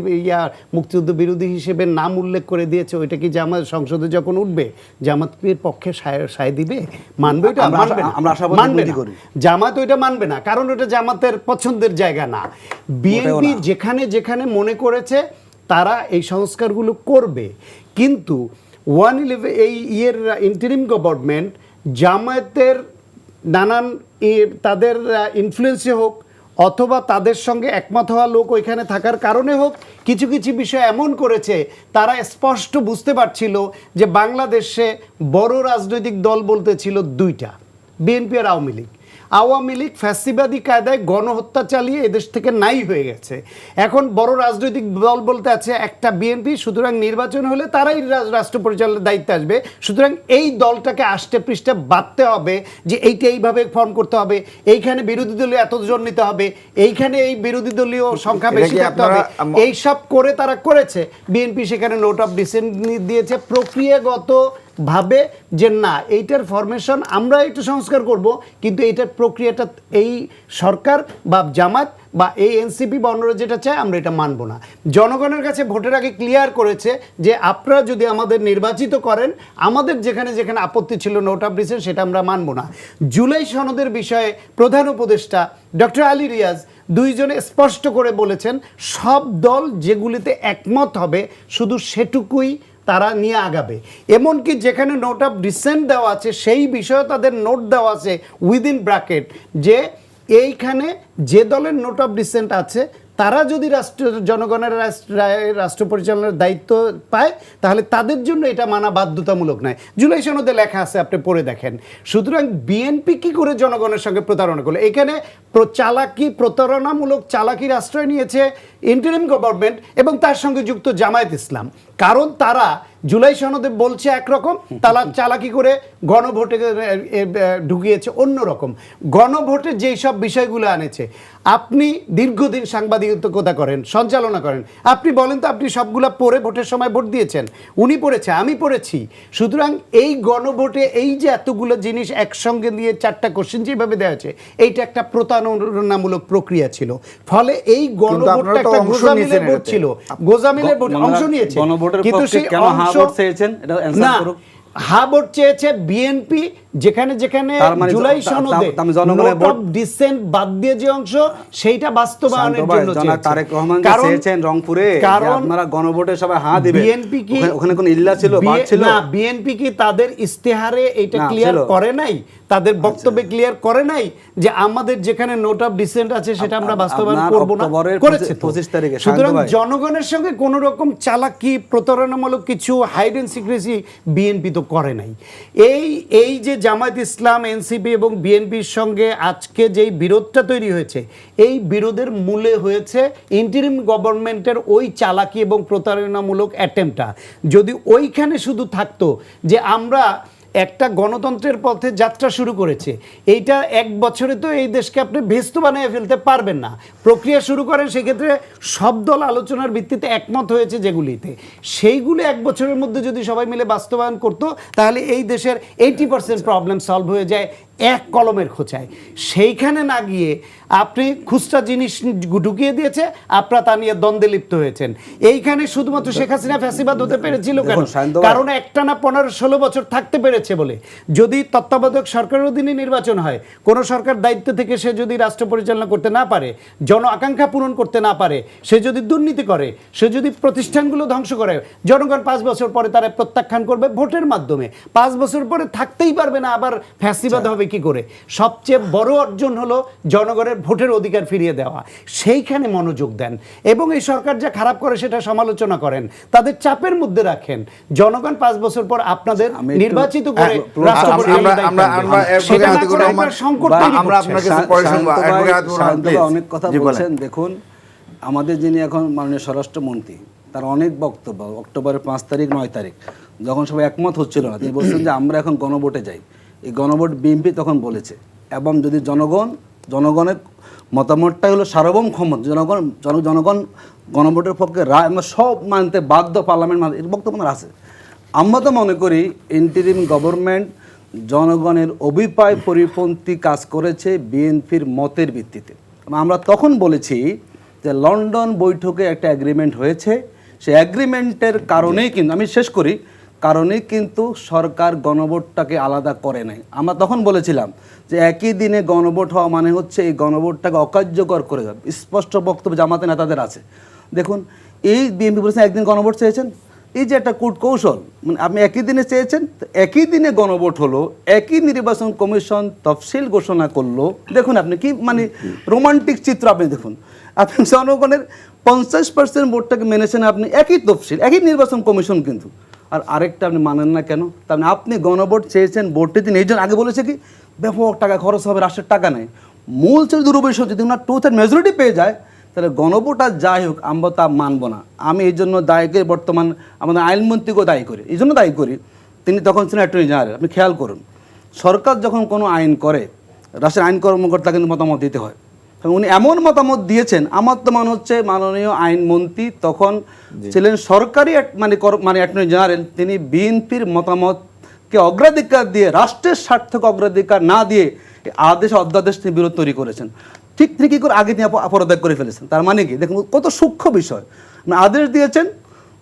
মুক্তিযুদ্ধ বিরোধী হিসেবে নাম উল্লেখ করে দিয়েছে, ওইটা কি জামায়াত সংসদে যখন উঠবে জামাতের পক্ষে সায় দিবে? মানবে ওইটা? আমরা মানবে না। আমরা আশাবাদী মানবে বলি না। করি। জামাত ওইটা মানবে না, কারণ ওটা জামাতের পছন্দের জায়গা না। বিএনপি যেখানে যেখানে মনে করেছে তারা এই সংস্কারগুলো করবে, কিন্তু 111 এই ইয়ের ইন্টারিম গভর্নমেন্ট জামায়াতের নানান তাদের ইনফ্লুয়েন্সে হোক অথবা তাদের সঙ্গে একমত হওয়া লোক ওইখানে থাকার কারণে হোক, কিছু কিছু বিষয় এমন করেছে তারা স্পষ্ট বুঝতে পারছিল যে বাংলাদেশে বড় রাজনৈতিক দল বলতে ছিল 2টা, বিএনপি আর আওয়ামী লীগ। আওয়ামী লীগ ফ্যাসিবাদী কায়দায় গণহত্যা চালিয়ে এদেশ থেকে নাই হয়ে গেছে, এখন বড় রাজনৈতিক দল বলতে আছে একটা বিএনপি, সুতরাং নির্বাচন হলে তারাই রাষ্ট্র পরিচালনার দায়িত্বে আসবে, সুতরাং এই দলটাকে আষ্টে পৃষ্ঠে বাঁধতে হবে যে এইটা এইভাবে ফর্ম করতে হবে, এইখানে বিরোধী দলীয় এতজন নিতে হবে, এইখানে এই বিরোধী দলীয় সংখ্যা বেশি থাকতে হবে, এইসব করে তারা করেছে। বিএনপি সেখানে নোট অফ ডিসেন্ট দিয়েছে প্রক্রিয়াগত ভাবে যে না এইটার ফরমেশন আমরা একটু সংস্কার করব, কিন্তু এইটার প্রক্রিয়াটা এই সরকার বা জামাত বা এই এনসিপি বা অন্যরা যেটা চায় আমরা এটা মানব না। জনগণের কাছে ভোটের আগে ক্লিয়ার করেছে যে আপনারা যদি আমাদের নির্বাচিত করেন আমাদের যেখানে যেখানে আপত্তি ছিল নোট অফ ডিসেন্ট সেটা আমরা মানব না। জুলাই সনদের বিষয়ে প্রধান উপদেষ্টা ডক্টর আলী রিয়াজ দুইজনে স্পষ্ট করে বলেছেন সব দল যেগুলিতে একমত হবে শুধু সেটুকুই তারা নিয়ে আগাবে। এমনকি যেখানে নোট অফ ডিসেন্ট দেওয়া আছে সেই বিষয়ে তাদের নোট দেওয়া আছে উইদিন ব্র্যাকেট যে এইখানে যে দলের নোট অফ ডিসেন্ট আছে তারা যদি জনগণের রাষ্ট্র পরিচালনার দায়িত্ব পায় তাহলে তাদের জন্য এটা মানা বাধ্যতামূলক নয়। জুলাই সনদে লেখা আছে, আপনি পড়ে দেখেন। সুতরাং বিএনপি কি করে জনগণের সঙ্গে প্রতারণা করলো? এখানে প্রতারণামূলক চালাকির আশ্রয় নিয়েছে ইন্টারিম গভর্নমেন্ট এবং তার সঙ্গে যুক্ত জামায়াত ইসলাম। কারণ তারা জুলাই সনদে বলছে একরকম, তারা চালাকি করে গণভোটে ঢুকিয়েছে অন্যরকম। গণভোটে যেই সব বিষয়গুলো আনেছে, আপনি দীর্ঘদিন সাংবাদিকতা করেন, সঞ্চালনা করেন, আপনি বলেন তো আপনি সবগুলা পড়ে ভোটের সময় ভোট দিয়েছেন? উনি পড়েছে, আমি পড়েছি। সুতরাং এই গণভোটে এই যে এতগুলো জিনিস একসঙ্গে নিয়ে 4টা কোশ্চেন যেভাবে দেওয়া হয়েছে, এইটা একটা প্রতারণামূলক প্রক্রিয়া ছিল। ফলে এই গণভোটটা একটা গোজামিলের ভোট ছিল, গোজামিলের ভোট অংশ নিয়েছে। কিন্তু সেই অংশ না, হা ভোট চেয়েছে বিএনপি, যেখানে যেখানে জুলাই সনদে নোট অফ ডিসেন্ট বাদ দিয়ে যে অংশ সেইটা বাস্তবায়নের জন্য চেয়েছে। তারেক রহমান চেয়েছেন রংপুরে আপনারা গণভোটে সবাই হা দিবেন। বিএনপি কি ওখানে কোন ইল্লা ছিল, বাদ ছিল না? বিএনপি কি তাদের ইস্তেহারে এটা ক্লিয়ার করে নাই, তাদের বক্তব্যে ক্লিয়ার করে নাই যে আমাদের যেখানে নোট অফ ডিসেন্ট আছে সেটা আমরা বাস্তবায়ন করব না? করেছে 25 তারিখে। সুতরাং জনগণের সঙ্গে কোন রকম চালাকি প্রতারণামূলক কিছু হাইড এন্ড সিক্রেসি বিএনপি তো করে নাই। এই যে জামায়াত ইসলাম, এনসিপি এবং বিএনপির সঙ্গে আজকে যেই বিরোধটা তৈরি হয়েছে, এই বিরোধের মূলে হয়েছে ইন্টারিম গভর্নমেন্টের ওই চালাকি এবং প্রতারণামূলক অ্যাটেম্পটা। যদি ওইখানে শুধু থাকতো যে আমরা একটা গণতন্ত্রের পথে যাত্রা শুরু করেছে, এইটা 1 বছরে তো এই দেশকে আপনি ভেস্ত বানিয়ে ফেলতে পারবেন না। প্রক্রিয়া শুরু করেন, সেক্ষেত্রে সব দল আলোচনার ভিত্তিতে একমত হয়েছে যেগুলিতে, সেইগুলো 1 বছরের মধ্যে যদি সবাই মিলে বাস্তবায়ন করতো তাহলে এই দেশের 80% প্রবলেম সলভ হয়ে যায় এক কলমের খোঁচায়। সেইখানে না গিয়ে আপনি খুচরা জিনিস ঢুকিয়ে দিয়েছে, আপনারা তা নিয়ে দ্বন্দ্বে লিপ্ত হয়েছেন। এইখানে শুধুমাত্র শেখ হাসিনা ফ্যাসিবাদ হতে পেরেছিল কেন? কারণ একটানা 15-16 বছর থাকতে পেরেছে বলে। যদি তত্ত্বাবধায়ক সরকারের অধীনে নির্বাচন হয়, কোন সরকার দায়িত্ব থেকে সে যদি রাষ্ট্র পরিচালনা করতে না পারে, জন আকাঙ্ক্ষা পূরণ করতে না পারে, সে যদি দুর্নীতি করে, সে যদি প্রতিষ্ঠানগুলো ধ্বংস করে, জনগণ 5 বছর পরে তারা প্রত্যাখ্যান করবে ভোটের মাধ্যমে। 5 বছর পরে থাকতেই পারবে না, আবার ফ্যাসিবাদ হবে কি করে? সবচেয়ে বড় অর্জন হলো জনগণের ভোটের অধিকার ফিরিয়ে দেওয়া। সেইখানে মনোযোগ দেন এবং এই সরকার যা খারাপ করে সেটা সমালোচনা করেন, তাদের চাপের মধ্যে রাখেন। জনগণ 5 বছর পর আপনাদের নির্বাচিত করে অনেক কথা বলছেন। দেখুন, আমাদের যিনি এখন মাননীয় স্বরাষ্ট্রমন্ত্রী, তার অনেক বক্তব্য অক্টোবরের 5 তারিখ 9 তারিখ যখন সবাই একমত হচ্ছিল না, তিনি বলছেন যে আমরা এখন গণভোটে যাই। এই গণভোট বিএনপি তখন বলেছে, এবং যদি জনগণের মতামতটাই হলো সার্বভৌম ক্ষমতা, জনগণ গণভোটের পক্ষে রায় আমরা সব মানতে বাধ্য, পার্লামেন্ট মানতে, এর বক্তব্য আছে। আমরা তো মনে করি ইন্টারিম গভর্নমেন্ট জনগণের অভিপ্রায় পরিপন্থী কাজ করেছে বিএনপির মতের ভিত্তিতে। আমরা তখন বলেছি যে লন্ডন বৈঠকে একটা এগ্রিমেন্ট হয়েছে, সেই এগ্রিমেন্টের কারণেই কিন্তু আমি শেষ করি, কারণেই কিন্তু সরকার গণভোটটাকে আলাদা করে নাই। আমরা তখন বলেছিলাম যে একই দিনে গণভোট হওয়া মানে হচ্ছে এই গণভোটটাকে অকার্যকর করে দেবে। স্পষ্ট বক্তব্য জামাতে নেতাদের আছে। দেখুন, এই বিএনপি বলেছেন একদিন গণভোট চেয়েছেন, এই যে একটা কূটকৌশল, মানে আপনি একই দিনে চেয়েছেন, একই দিনে গণভোট হলো, একই নির্বাচন কমিশন তফসিল ঘোষণা করলো। দেখুন আপনি কি মানে রোমান্টিক চিত্র, আপনি দেখুন, আপনি জনগণের 50% ভোটটাকে মেনেছেন, আপনি একই তফসিল, একই নির্বাচন কমিশন, কিন্তু আর আরেকটা আপনি মানেন না কেন? তার মানে আপনি গণভোট চেয়েছেন, ভোটটি তিনি এই জন্য আগে বলেছে কি ব্যাপক টাকা খরচ হবে, রাষ্ট্রের টাকা নেই। মূল ছিল দুরভিসহ, যদি ওনার 2/3 মেজরিটি পেয়ে যায় তাহলে গণভোট আর যাই হোক আমরা তা মানব না। আমি এই জন্য দায়ীকে বর্তমান আমাদের আইনমন্ত্রীকেও দায়ী করি, এই জন্য দায়ী করি, তিনি তখন ছিলেন অ্যাটর্নি জেনারেল। আপনি খেয়াল করুন, সরকার যখন কোনো আইন করে রাষ্ট্রের আইন কর্মকর্তা কিন্তু মতামত দিতে হয়। উনি এমন মতামত দিয়েছেন, আমার তো মনে হচ্ছে মাননীয় আইনমন্ত্রী তখন ছিলেন সরকারি মানে অ্যাটর্নি জেনারেল, তিনি বিএনপির মতামতকে অগ্রাধিকার দিয়ে, রাষ্ট্রের স্বার্থকে অগ্রাধিকার না দিয়ে আদেশ অধ্যাদেশ তিনি বিরোধ তৈরি করেছেন। ঠিক তিনি কী করে আগে তিনি অপরাধ করে ফেলেছেন। তার মানে কি, দেখুন কত সূক্ষ্ম বিষয়। আদেশ দিয়েছেন,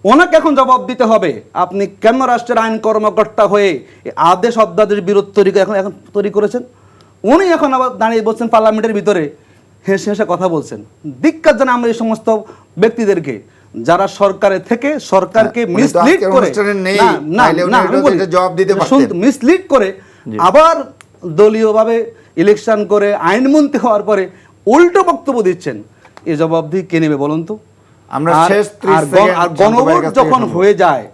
ওনাকে এখন জবাব দিতে হবে আপনি কেন রাষ্ট্রের আইন কর্মকর্তা হয়ে আদেশ অধ্যাদেশ বিরোধ তৈরি এখন তৈরি করেছেন। উনি এখন আবার দাঁড়িয়ে বলছেন পার্লামেন্টের ভিতরে হেসে হেসে কথা বলছেন। ধিক্কার জানাই আমরা এই সমস্ত ব্যক্তিদেরকে যারা সরকারে থেকে সরকারকে উনি তো মিসলিড আজকের করে, অনুষ্ঠানে নেই, না না নাইলে উনি না এটাতে একটা জবাব দিতে পারতেন। মিসলিড করে আবার দলীয়ভাবে ইলেকশন করে আইনমন্ত্রী হওয়ার পরে উল্টো বক্তব্য দিচ্ছেন, এই জবাবদিহি কে নেবে বলুন তো? আমরা আর- শেষ 30 আর সেকেন্ড আর শান্ত ভাইয়ের গণভোট কাছ থেকে যখন শুনবো। হয়ে যায়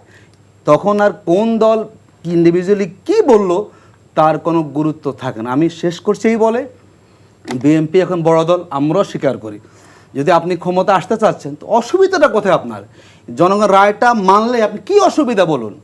তখন আর কোন দল ইন্ডিভিজুয়ালি কি বলল তার কোনো গুরুত্ব থাকে না। আমি শেষ করছি এই বলে, বিএনপি এখন বড় দল, আমরাও স্বীকার করি। যদি আপনি ক্ষমতা আসতে চাচ্ছেন তো অসুবিধাটা কোথায় আপনার? জনগণ রায়টা মানলে আপনি কি অসুবিধা বলুন?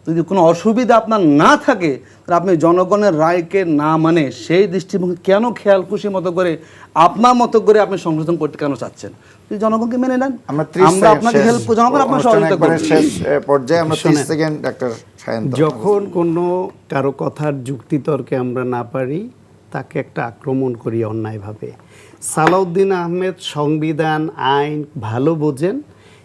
যদি কোনো অসুবিধা আপনার না থাকে তাহলে আপনি জনগণের রায়কে না মানে সেই দৃষ্টিভঙ্গি কেন খেয়াল খুশি মতো করে আপনার মতো করে আপনি সংশোধন করতে কেন চাচ্ছেন? যদি জনগণকে মেনে নেন, আমরা 30 আমরা সেকেন্ড আপনাকে শেষ, হেল্প করব, জনগণ আপনার অনুষ্ঠান সহযোগিতা একবারে করবে। শেষ পর্যায়ে আমরা 30 শোনেন। Second doctor Sayanta. যখন কোনো কারো কথার যুক্তিতর্কে আমরা না পারি তাকে একটা আক্রমণ করি অন্যায়ভাবে। সালাউদ্দিন আহমেদ সংবিধান আইন ভালো বোঝেন, তিনি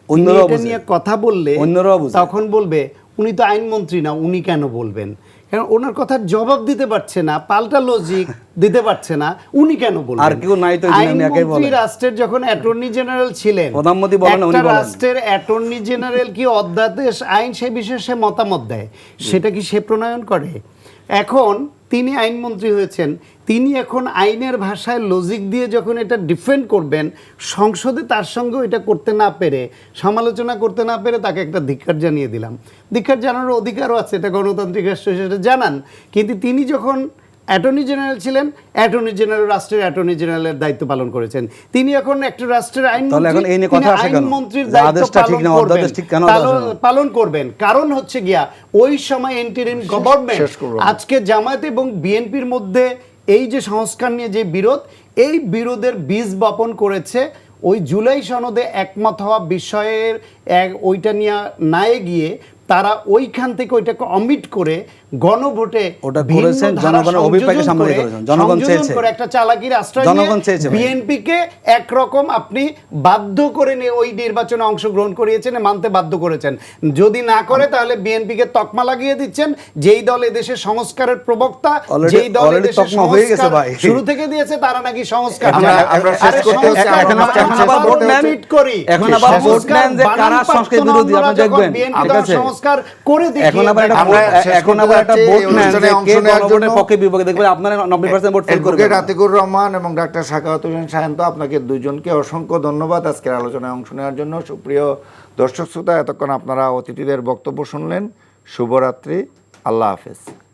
অন্যরাও এটা বোঝে। নিয়ে কথা বললে অন্যরাও বোঝে। তখন বলবে উনি তো আইনমন্ত্রী না, উনি কেন বলবেন? কারণ ওনার কথার জবাব দিতে পারছে না, পাল্টা লজিক দিতে পারছে না, উনি কেন বলবেন? আর কেউ নাই তো এই জন্য উনি একাই আইনমন্ত্রী বলেন। রাষ্ট্রের যখন অ্যাটর্নি জেনারেল ছিলেন, প্রধানমন্ত্রী বলেন না, উনি একটা বলেন। রাষ্ট্রের অ্যাটর্নি জেনারেল কি অধ্যাদেশ আইন সে বিষয়ে সে মতামত দেয়, সেটা কি সে প্রণয়ন করে? এখন তিনি আইনমন্ত্রী হয়েছেন, তিনি এখন আইনের ভাষায় লজিক দিয়ে যখন এটা ডিফেন্ড করবেন, সংসদে তার সঙ্গে এটা করতে না পেরে, সমালোচনা করতে না পেরে তাকে একটা ধিক্কার জানিয়ে দিলাম। ধিক্কার জানানোর অধিকারও আছে, এটা গণতান্ত্রিক রাষ্ট্র, সেটা জানান। কিন্তু তিনি যখন অ্যাটর্নি জেনারেল ছিলেন, অ্যাটর্নি জেনারেল রাষ্ট্রের অ্যাটর্নি জেনারেলের দায়িত্ব পালন করেছেন। তিনি এখন একটা রাষ্ট্রের তাহলে এখন এই নিয়ে কথা আসে কেন? আইনমন্ত্রীর যে দায়িত্ব আদেশটা ঠিক না, পালন করবেন, অধ্যাদেশ ঠিক কেন পালন করবেন। কারণ হচ্ছে গিয়া ওই সময় ইন্টারিম গভর্নমেন্ট, শেষ করবো। আজকে জামায়াত এবং বিএনপির মধ্যে এই যে সংস্কার নিয়ে যে বিরোধ, এই বিরোধের বীজ বপন করেছে ওই জুলাই সনদে একমত হওয়া বিষয়ের ওইটা নিয়ে না গিয়ে তারা ওইখান থেকে ওইটাকে অমিট করে গণভোটে ওটা ভিন্ন করেছেন ধারা জনগণের অভিপ্রায়কে সংযোজন সামনে করে- করেছেন। জনগণ সংযোজন চেয়েছে। করে একটা চালাকির আশ্রয় জনগণ চেয়েছে ভাই। বিএনপিকে একরকম আপনি বাধ্য করে নিয়ে ওই নির্বাচনে অংশগ্রহণ করিয়েছেন, মানতে বাধ্য করেছেন। যদি না করে তাহলে বিএনপিকে তকমা লাগিয়ে দিচ্ছেন, যেই দল এদেশের সংস্কারের প্রবক্তা, Already- যেই দল already এদেশের তকমা হয়ে গেছে সংস্কার ভাই। শুরু থেকে দিয়েছে, তারা নাকি সংস্কার আমরা- চায়। আমরা শেষ আরে করতে হচ্ছে, সংস্কার এখন বানান এখন আবার পাল্টা ভোট নেন। repeat করি। এখন আবার ভোট সংস্কার নেন যে বানান কারা পাল্টানো সংস্কার বিরোধী, আমরা আপনি যখন দেখবেন। BNP ঠিক দল আছে? সংস্কার করে দেখিয়ে এখন আবার একটা দেখাবো। আমরা শেষ এখন করতে আবার একটা যাচ্ছি, ভোট এই নেন অনুষ্ঠানে যে অংশ কে নেওয়ার গণভোটের জন্য- পক্ষে বিপক্ষে, দেখবেন আপনারা 90% ভোট ফেল করে অ্যাডভোকেট যাবেন। আতিকুর রহমান এবং ডাক্তার সাখাওয়াত হোসেন সায়ন্ত, আপনাকে দুইজনকে অসংখ্য ধন্যবাদ আজকের আলোচনায় অংশ নেওয়ার জন্য। সুপ্রিয় দর্শক শ্রোতা, এতক্ষণ আপনারা অতিথিদের বক্তব্য শুনলেন। শুভরাত্রি, আল্লাহ হাফেজ।